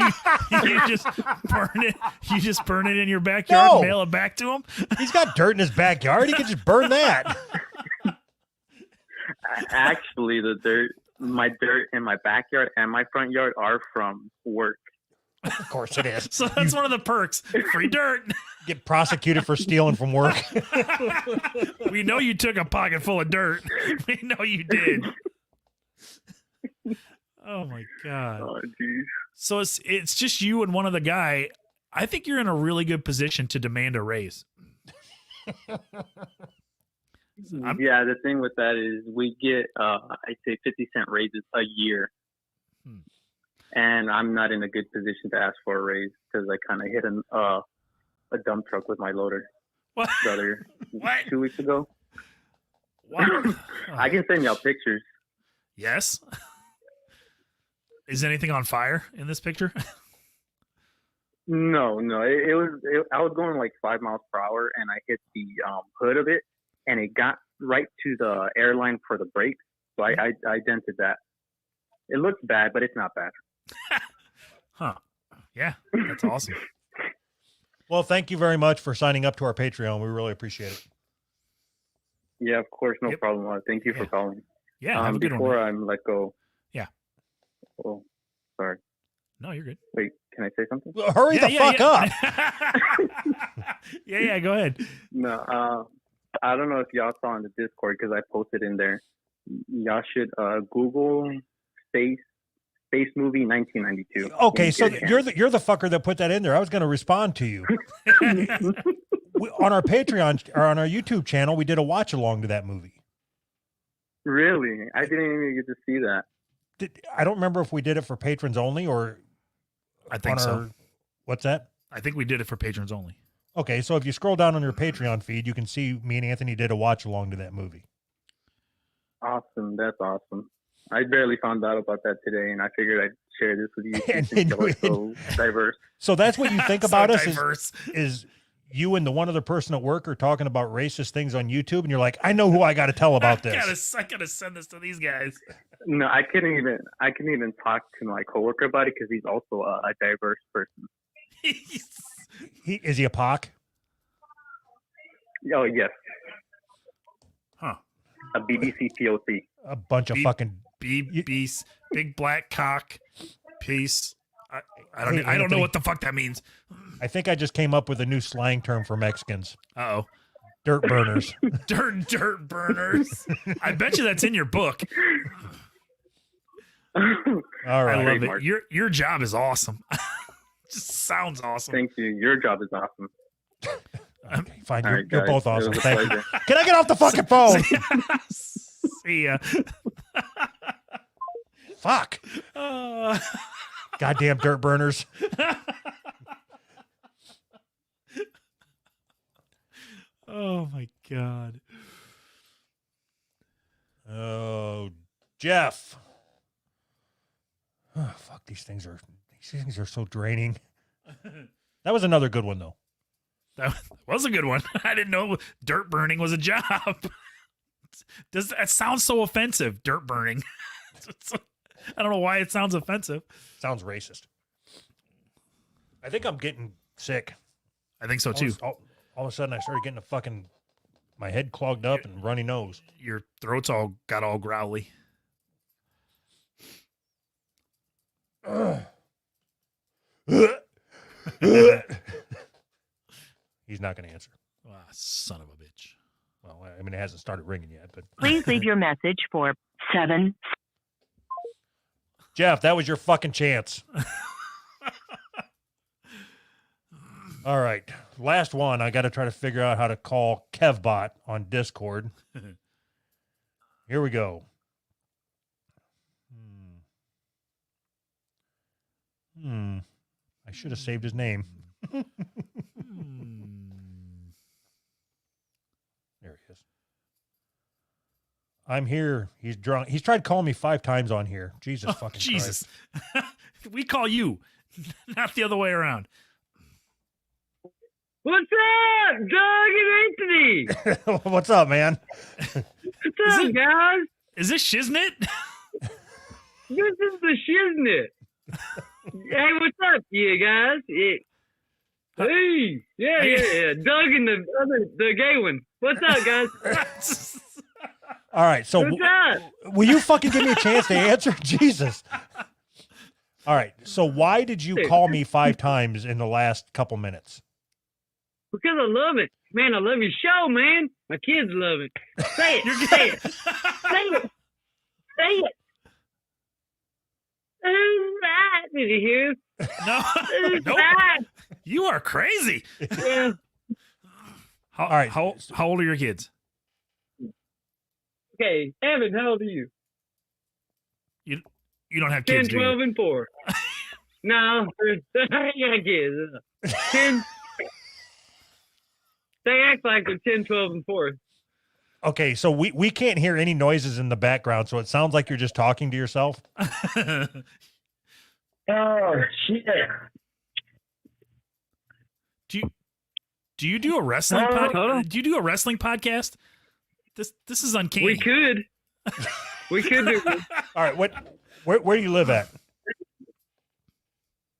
just burn it. You just burn it in your backyard No. and mail it back to them. He's got dirt in his backyard. He can just burn that. Actually, my dirt in my backyard and my front yard are from work. Of course it is. So that's one of the perks. Free dirt. Get prosecuted for stealing from work. We know you took a pocket full of dirt. We know you did. Oh my god. Oh, geez. So it's just you and one other guy. I think you're in a really good position to demand a raise. I'm- Yeah, the thing with that is we get, I'd say 50-cent raises a year. Hmm. And I'm not in a good position to ask for a raise because I kind of hit a dump truck with my loader What? the other What? 2 weeks ago. What? I can send y'all pictures. Yes. Is anything on fire in this picture? No, I was going like 5 miles per hour and I hit the hood of it and it got right to the airline for the brakes. So I dented that. It looks bad, but it's not bad. Huh. Yeah, that's awesome. Well, thank you very much for signing up to our Patreon. We really appreciate it. Yeah, of course, no Yep. problem. Thank you for Yeah. calling. Yeah, have a good one. Before man. I'm let go. Yeah. Oh, sorry. No, you're good. Wait, can I say something? Well, hurry the fuck up. Yeah, go ahead. No, I don't know if y'all saw in the Discord because I posted in there. Y'all should Google Space Movie 1992. Okay, When so you get a you're the fucker that put that in there. I was going to respond to you. on our Patreon or on our YouTube channel, we did a watch along to that movie. Really? I didn't even get to see that. I don't remember if we did it for patrons only or. I think so. What's that? I think we did it for patrons only. Okay, so if you scroll down on your Patreon feed, you can see me and Anthony did a watch along to that movie. Awesome. That's awesome. I barely found out about that today, and I figured I'd share this with you And- since y'all are so diverse. So that's what you think So about us diverse. is you and the one other person at work are talking about racist things on YouTube, and you're like, I know who I got to tell about this. I gotta send this to these guys. No, I couldn't even talk to my coworker about it because he's also a diverse person. Is he a POC? Oh yes, Huh. a BBC POC. A bunch of Beep. fucking. Beast, big black cock, peace. I don't Hey, know Anthony. what the fuck that means. I think I just came up with a new slang term for Mexicans: Uh-oh. dirt burners. Dirt burners. I bet you that's in your book. All I right. love Trademark. it. Your job is awesome. Just sounds awesome. Thank you. Your job is awesome. Okay, fine. All You're, right, you're guys. both It was awesome. a Thank you. pleasure. Can I get off the fucking phone? See ya. Fuck. Goddamn dirt burners. Oh my god. Oh, Jeff. Oh, fuck, these things are so draining. That was another good one though. That was a good one. I didn't know dirt burning was a job. That sounds so offensive, dirt burning. I don't know why it sounds offensive. Sounds racist. I think I'm getting sick. I think so too. All of a sudden I started getting my head clogged up and runny nose. Your throat's got all growly. He's not going to answer. Ah, son of a bitch. Well, I mean, it hasn't started ringing yet, but Please leave your message for 7. Jeff, that was your fucking chance. All right. Last one. I got to try to figure out how to call KevBot on Discord. Here we go. I should have saved his name. There he is. I'm here. He's drunk. He's tried calling me 5 times on here. Jesus fucking Jesus. We call you, not the other way around. What's up, Doug and Anthony? Christ. What's up, man? What's up, guys? Is this Shiznit? This is the Shiznit. Hey, what's up, you guys? Hey, yeah. Doug and the gay one. What's up, guys? All right. So What's up? will you fucking give me a chance to answer? Jesus. All right. So why did you call me 5 times in the last couple minutes? Because I love it. Man, I love your show, man. My kids love it. Say it. You're Say good. it. Say it. Say it. Who's that? Did you hear? No, Who's nope. that? You are crazy. Yeah. How, All right. How old are your kids? Okay, Evan, how old are you? You don't have 10, kids, do you? 12, and 4. No, I got kids. 10. They act like they're 10, 12, and 4. Okay. So we can't hear any noises in the background. So it sounds like you're just talking to yourself. Oh, shit. Do you do a wrestling Huh? Do you do a wrestling podcast? This is uncanny. We could. We could do it All right. Where do you live at?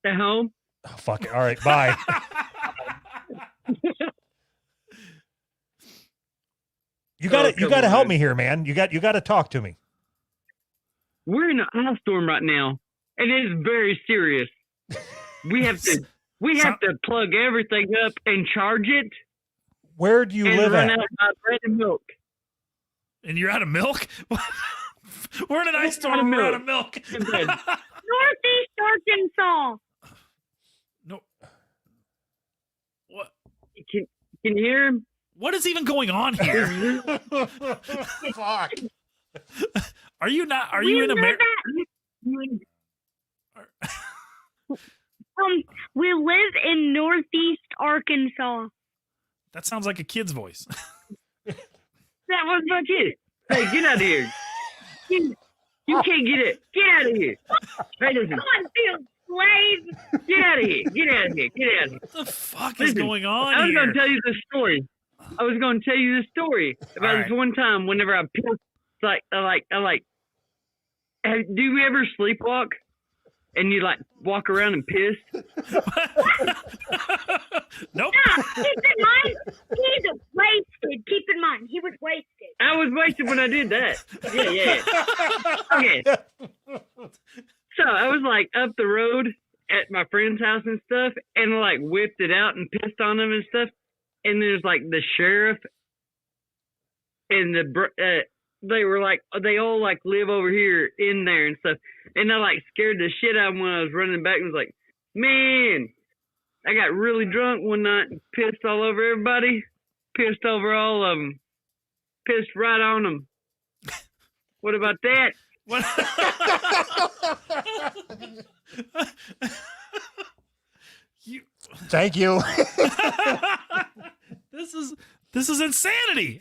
at home. Oh, fuck it. All right. Bye. You gotta come help on. me here, man. You got to talk to me. We're in an ice storm right now, and it is very serious. We have to plug everything up and charge it Where do you and live run at? out of bread and milk. And you're out of milk? We're in an ice We're out of storm. We're out of milk. And bread. Northeast Arkansas. No. What? Can you hear him? What is even going on here? Fuck. Are you not? Are you in America? We live in Northeast Arkansas. That sounds like a kid's voice. That was my kid. Hey, get out of here. You can't get it. Get out of here. Hey, listen. Come on, Bill, slave. Get out of here. Get out of here. Get out of here. What the fuck is Listen, going on I was here? going to tell you this story. I was going to tell you this story about All this right. one time whenever I pissed. Do you ever sleepwalk and you like walk around and piss? Nope. Keep in mind, he's wasted. Keep in mind, he was wasted. I was wasted when I did that. Yeah. Okay. So I was like up the road at my friend's house and stuff, and I like whipped it out and pissed on him and stuff. And there's like the sheriff and they were like, they all like live over here in there and stuff. And I like scared the shit out of him when I was running back and was like, man, I got really drunk one night and pissed all over everybody, pissed over all of them, pissed right on them. What about that? What? You, Thank you. this is insanity.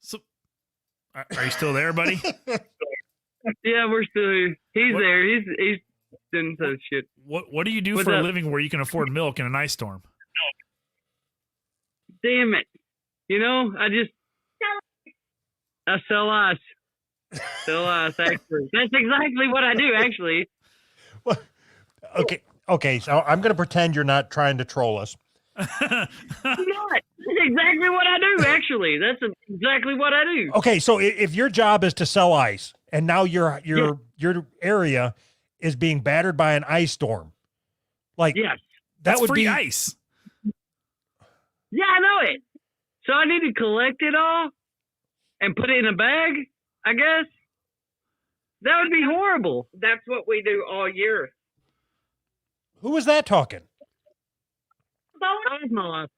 So, are you still there, buddy? Yeah, we're still here. He's What- there. He's doing some shit. What do you do What's for a up? living where you can afford milk in an ice storm? Damn it. You know, I sell ice. Sell ice, actually. That's exactly what I do, actually. Okay. So I'm going to pretend you're not trying to troll us. I'm not. That's exactly what I do, actually. That's exactly what I do. Okay, so if your job is to sell ice, and now your area is being battered by an ice storm, like Yes. that That's would free be ice. Yeah, I know it. So I need to collect it all and put it in a bag, I guess. That would be horrible. That's what we do all year. Who was that talking? That's my life.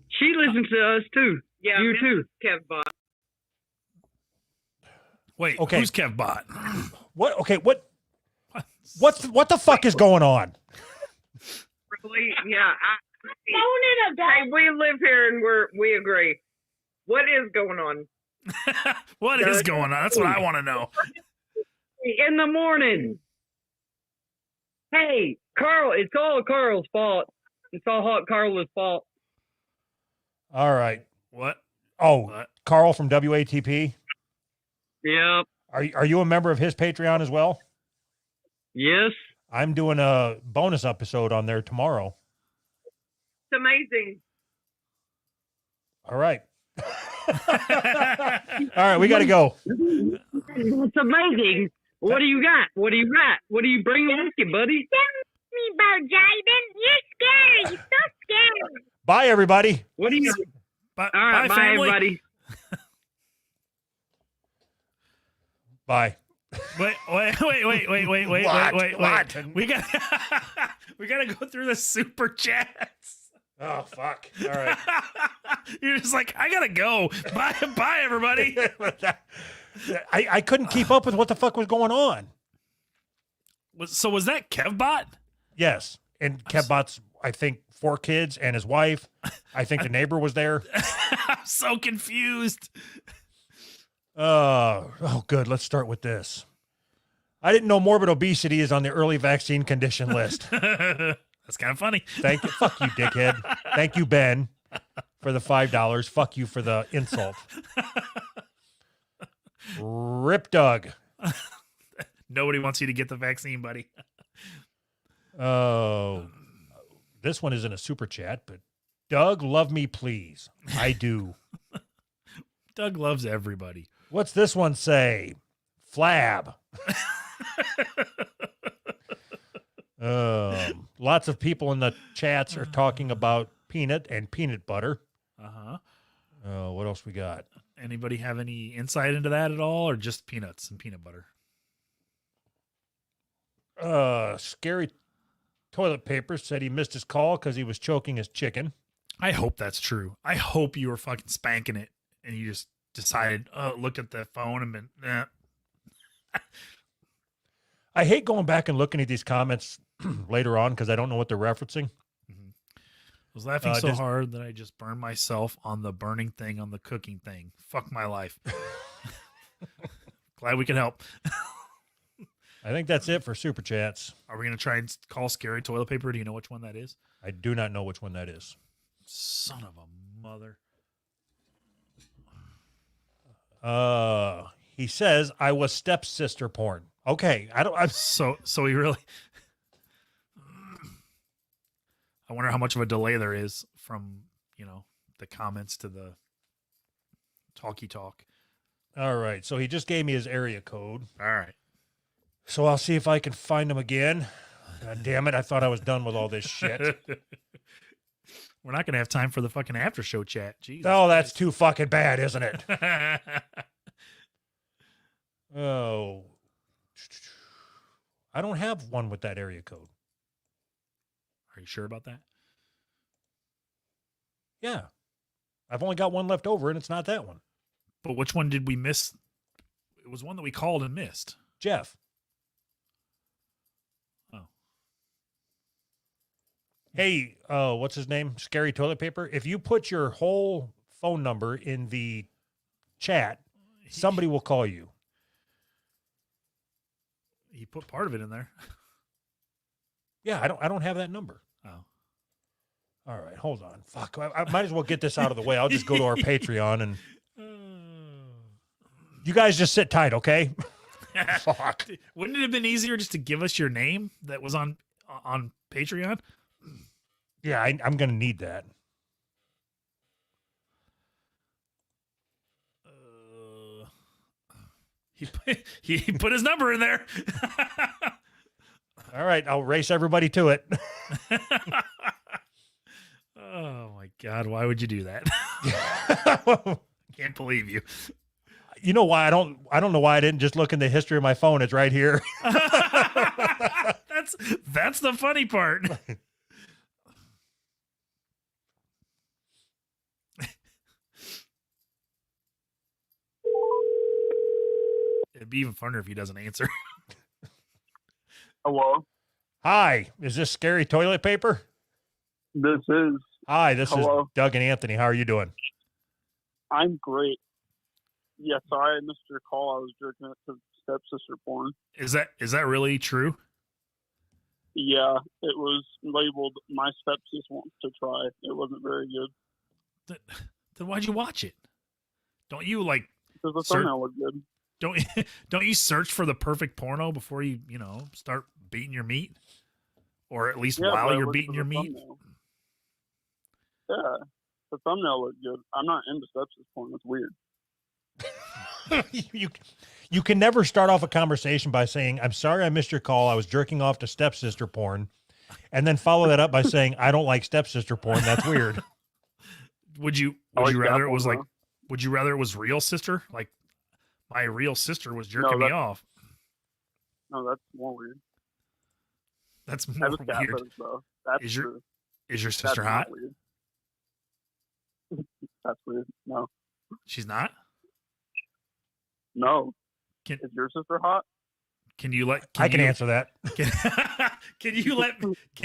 She listens to us too. Yeah, You Mrs. too. Kevbot. Wait, Okay. who's Kevbot? What? Okay, what the fuck is going on? Really? Yeah. Phone in a bag. Hey, we live here and we agree. What is going on? What is going on? That's what I want to know. In the morning. Hey, Carl, it's all Carl's fault. It's all Carl's fault. All right. What? Oh, What? Carl from WATP. Yep. Are you a member of his Patreon as well? Yes. I'm doing a bonus episode on there tomorrow. It's amazing. All right. All right, we got to go. It's amazing. What do you got? What do you got? What do you bring with you, buddy? Me about Jaden. You're scary. You're so scary. Bye, everybody. What do you? Bye, All right, bye, family. everybody. Bye. Wait. What? We got we got to go through the super chats. Oh, fuck. All right. You're just like, I gotta go. Bye, everybody. I couldn't keep up with what the fuck was going on. So was that Kevbot? Yes. And Kevbot's, I think, 4 kids and his wife. I think the neighbor was there. I'm so confused. Oh, good. Let's start with this. I didn't know morbid obesity is on the early vaccine condition list. That's kind of funny. Thank you. Fuck you, dickhead. Thank you, Ben, for the $5. Fuck you for the insult. Rip Doug. Nobody wants you to get the vaccine, buddy. Oh, this one isn't a super chat, but Doug, love me, please. I do. Doug loves everybody. What's this one say? Flab. Lots of people in the chats are talking about peanut and peanut butter. Uh-huh. What else we got? Anybody have any insight into that at all, or just peanuts and peanut butter? Scary Toilet Paper said he missed his call because he was choking his chicken. I hope that's true. I hope you were fucking spanking it and you just decided, look at the phone and been, I hate going back and looking at these comments later on because I don't know what they're referencing. I was laughing so just- hard that I just burned myself on the burning thing on the cooking thing. Fuck my life. Glad we can help. I think that's it for Super Chats. Are we going to try and call Scary Toilet Paper? Do you know which one that is? I do not know which one that is. Son of a mother. He says I was stepsister porn. Okay, So he really. I wonder how much of a delay there is from, the comments to the talky talk. All right, so he just gave me his area code. All right. So I'll see if I can find him again. God damn it, I thought I was done with all this shit. We're not going to have time for the fucking after show chat. Jesus Oh, that's too fucking bad, isn't it? Oh. I don't have one with that area code. Are you sure about that? Yeah. I've only got one left over, and it's not that one. But which one did we miss? It was one that we called and missed. Jeff. Oh. Hey, what's his name? Scary Toilet Paper. If you put your whole phone number in the chat, somebody will call you. He put part of it in there. Yeah, I don't have that number. Oh. All right, hold on. Fuck, I might as well get this out of the way. I'll just go to our Patreon and you guys just sit tight, okay? Fuck. Wouldn't it have been easier just to give us your name that was on Patreon? Yeah, I'm gonna need that. He put his number in there. All right, I'll race everybody to it. Oh my God, why would you do that? Can't believe you. You know why I don't know why I didn't just look in the history of my phone. It's right here. That's the funny part. It'd be even funnier if he doesn't answer. Hello, Hi, is this Scary Toilet Paper? this is. Hi, this Hello. is Doug and Anthony. How are you doing? I'm great. Yeah, sorry I missed your call. I was jerking it to stepsister porn. Is that really true? Yeah, it was labeled "My stepsis wants to try." It wasn't very good Then why'd you watch it? Don't you like because the Sir- thumbnail looked good. don't you search for the perfect porno before you start beating your meat, or at least Yeah, but I while you're looked beating for your the meat? thumbnail. Yeah, the thumbnail looked good. I'm not into stepsis porn. It's weird. you can never start off a conversation by saying, "I'm sorry I missed your call. I was jerking off to stepsister porn," and then follow that up by saying, "I don't like stepsister porn. That's weird." Would you I like rather that it was one, like would you rather it was real sister? Like my real sister was jerking me that- off. No, that's more weird. That's That more was weird. catfish, though. That's Is your- true. Is your That's sister not hot? weird. That's weird. No, She's not? no. Can- Is your sister hot? Can you let I can you- answer that. Can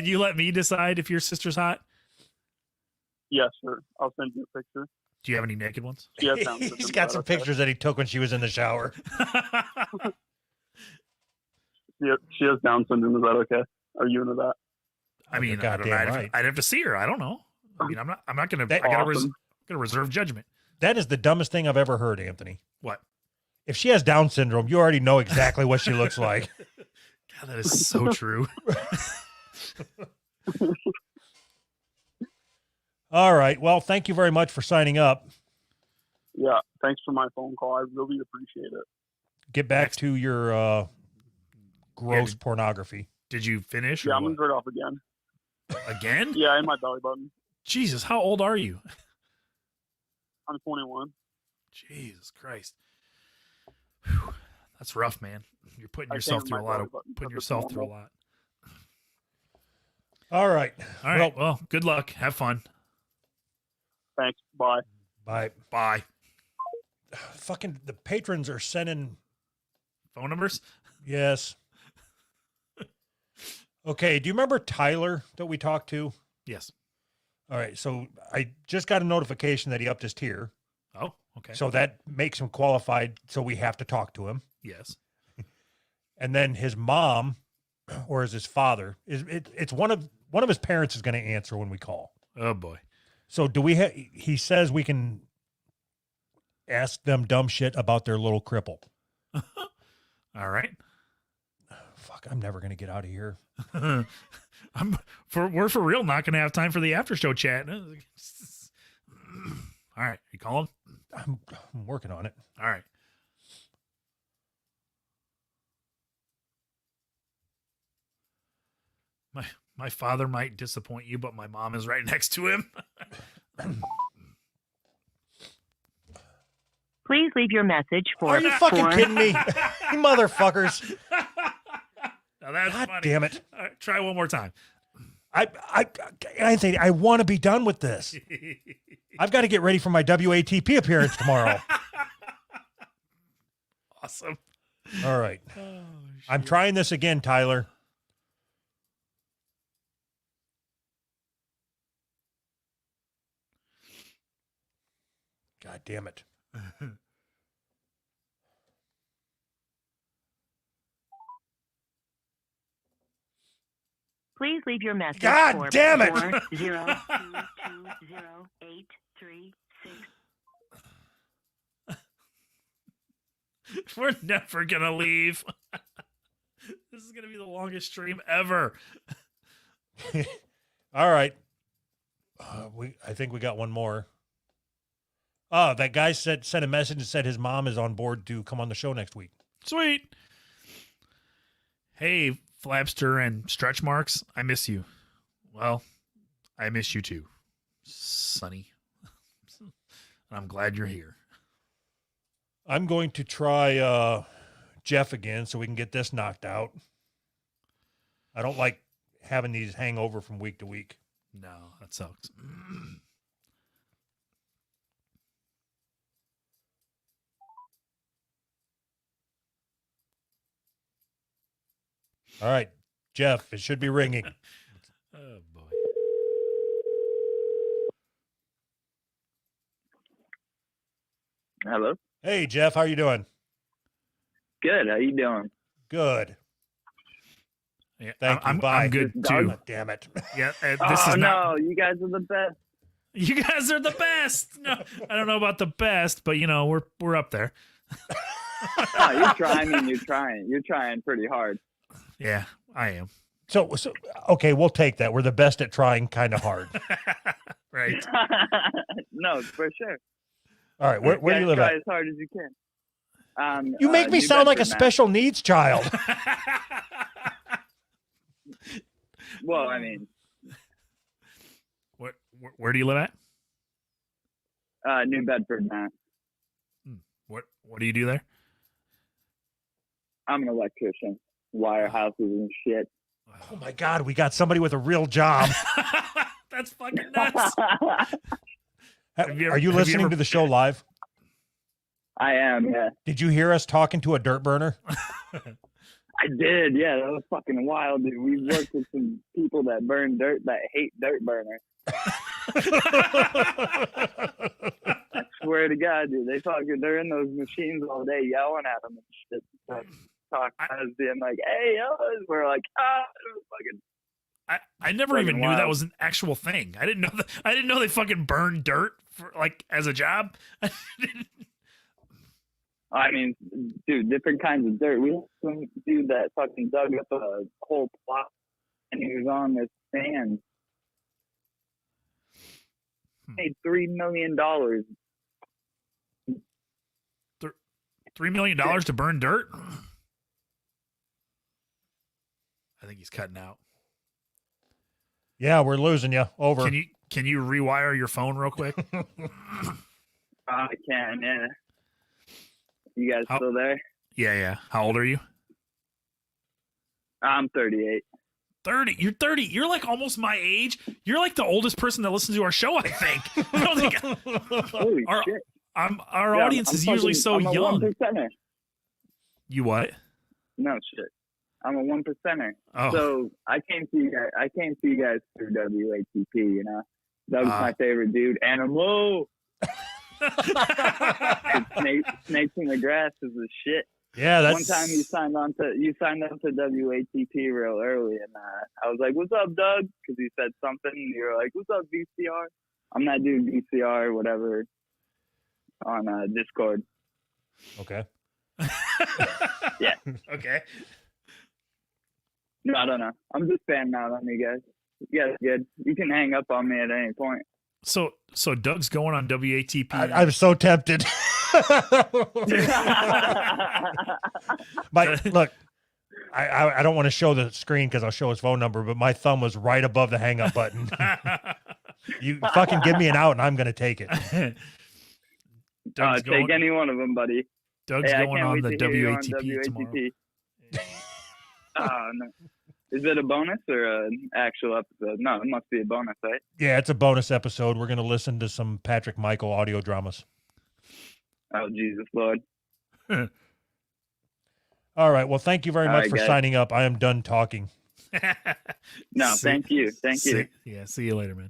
you let me decide if your sister's hot? Yes, sir. I'll send you a picture. Do you have any naked ones? She has Down syndrome. He's Is got that some okay? pictures that he took when she was in the shower. She has Down syndrome. Is that okay? Are you into that? I mean, You're I don't know. goddamn right. I'd have to see her. I don't know. I mean, I'm not gonna. That- I gotta Awesome. gonna reserve judgment. That is the dumbest thing I've ever heard, Anthony. What? If she has Down syndrome, you already know exactly what she looks like. God, that is so true. All right. Well, thank you very much for signing up. Yeah. Thanks for my phone call. I really appreciate it. Get back to your gross Yeah. pornography. Did you finish? Yeah, Or I'm gonna what? jerk off again. Again? Yeah, in my belly button. Jesus, how old are you? I'm 21. Jesus Christ. Whew. That's rough, man. You're putting I yourself can't through a lot of remember what- putting what yourself the- through a lot. All right. All right. Well, good luck. Have fun. Thanks. Bye. Bye. Bye. Fucking the patrons are sending. Phone numbers? Yes. Okay. Do you remember Tyler that we talked to? Yes. All right. So I just got a notification that he upped his tier. Oh, okay. So that makes him qualified. So we have to talk to him. Yes. And then his mom, or is his father, it's one of his parents is going to answer when we call. Oh boy. So do we? He says we can ask them dumb shit about their little cripple. All right. Fuck, I'm never going to get out of here. We're for real not going to have time for the after show chat. All right. You call him? I'm working on it. All right. My father might disappoint you, but my mom is right next to him. Please leave your message for. Are you fucking kidding me? You motherfuckers. Now that's God funny. damn it. All right, try one more time. Anthony, I want to be done with this. I've got to get ready for my WATP appearance tomorrow. Awesome. All right. Oh, I'm trying this again, Tyler. God damn it. Please leave your message God for damn it! 402208336. We're never going to leave. This is going to be the longest stream ever. All right. I think we got one more. Oh, that guy sent a message and said his mom is on board to come on the show next week. Sweet. Hey, Flapster and Stretch Marks, I miss you. Well, I miss you too, Sonny. I'm glad you're here. I'm going to try Jeff again so we can get this knocked out. I don't like having these hang over from week to week. No, that sucks. All right, Jeff, it should be ringing. Oh, boy. Hello. Hey, Jeff, how you doing? Good. How you doing? Good. Yeah, Thank you. I'm Bye. good Dog. too. God damn it. Yeah, this is no, not. you guys are the best. You guys are the best. No, I don't know about the best, but you know we're up there. Oh, you're trying. I mean, you're trying. You're trying pretty hard. Yeah, I am. So okay, we'll take that. We're the best at trying kind of hard. Right. No, for sure. All right, where do you live try at? as hard as you can. You make me New sound like a Bedford, Mass. special needs child. Well, I mean, Where do you live at? New Bedford, Mass. What do you do there? I'm an electrician, wire houses and shit. Oh my God, we got somebody with a real job. That's fucking nuts. Have you ever- Are you have you listening ever- to the show live? I am, yeah. Did you hear us talking to a dirt burner? I did, yeah. That was fucking wild, dude. We worked with some people that burn dirt that hate dirt burners. I swear to God, dude. They're in those machines all day yelling at them and shit. Talk as being like, hey, we're like, it was fucking. I never Fucking even knew wild. that was an actual thing. I didn't know they fucking burn dirt for like as a job. I mean, dude, different kinds of dirt. We had some dude that fucking dug up a whole plot and he was on this stand. Made $3 million. $3 million to burn dirt. I think he's cutting out. Yeah, we're losing you. Over. Can you rewire your phone real quick? I can, yeah. You guys still there? Yeah. How old are you? I'm 38. 30. You're 30. You're like almost my age. You're like the oldest person that listens to our show, I think. I don't think Holy our, shit. our Yeah, audience I'm is usually so I'm a young. 1%er. You what? No shit. I'm a 1%er. Oh. So I came to you guys through WATP, you know. Doug's my favorite dude. Animal. Snakes in the grass is the shit. Yeah, that's One time you signed on to WATP real early, and I was like, "What's up, Doug?" Because he said something. And you were like, "What's up, VCR?" I'm that dude, VCR, whatever, on Discord. okay. Yeah. Okay. No, I don't know. I'm just fanning out on you guys. You guys are good. You can hang up on me at any point. So Doug's going on WATP. I'm so tempted. Look, I don't want to show the screen because I'll show his phone number, but my thumb was right above the hang up button. You fucking give me an out and I'm going to take it. Doug's take any one of them, buddy. Doug's Hey, I going can't on wait the to hear you on WATP tomorrow. No. Is it a bonus or an actual episode? No, it must be a bonus, right? Yeah, it's a bonus episode. We're going to listen to some Patrick Michael audio dramas. Oh, Jesus Lord. All right. Well, thank you very All much right, for guys. signing up. I am done talking. No, thank you. Thank you. Yeah, see you later, man.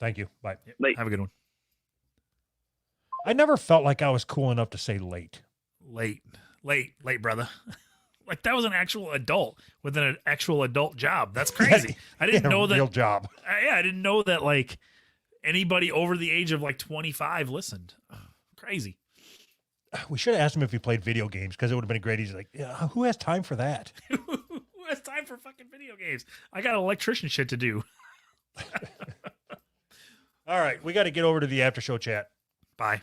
Thank you. Bye. Late. Have a good one. I never felt like I was cool enough to say late. Late, brother. Like that was an actual adult with an actual adult job. That's crazy. I didn't know that. Real job. I didn't know that like anybody over the age of like 25 listened. Crazy. We should have asked him if he played video games because it would have been great. He's like, yeah, who has time for that? Who has time for fucking video games? I got electrician shit to do. All right. We got to get over to the after show chat. Bye.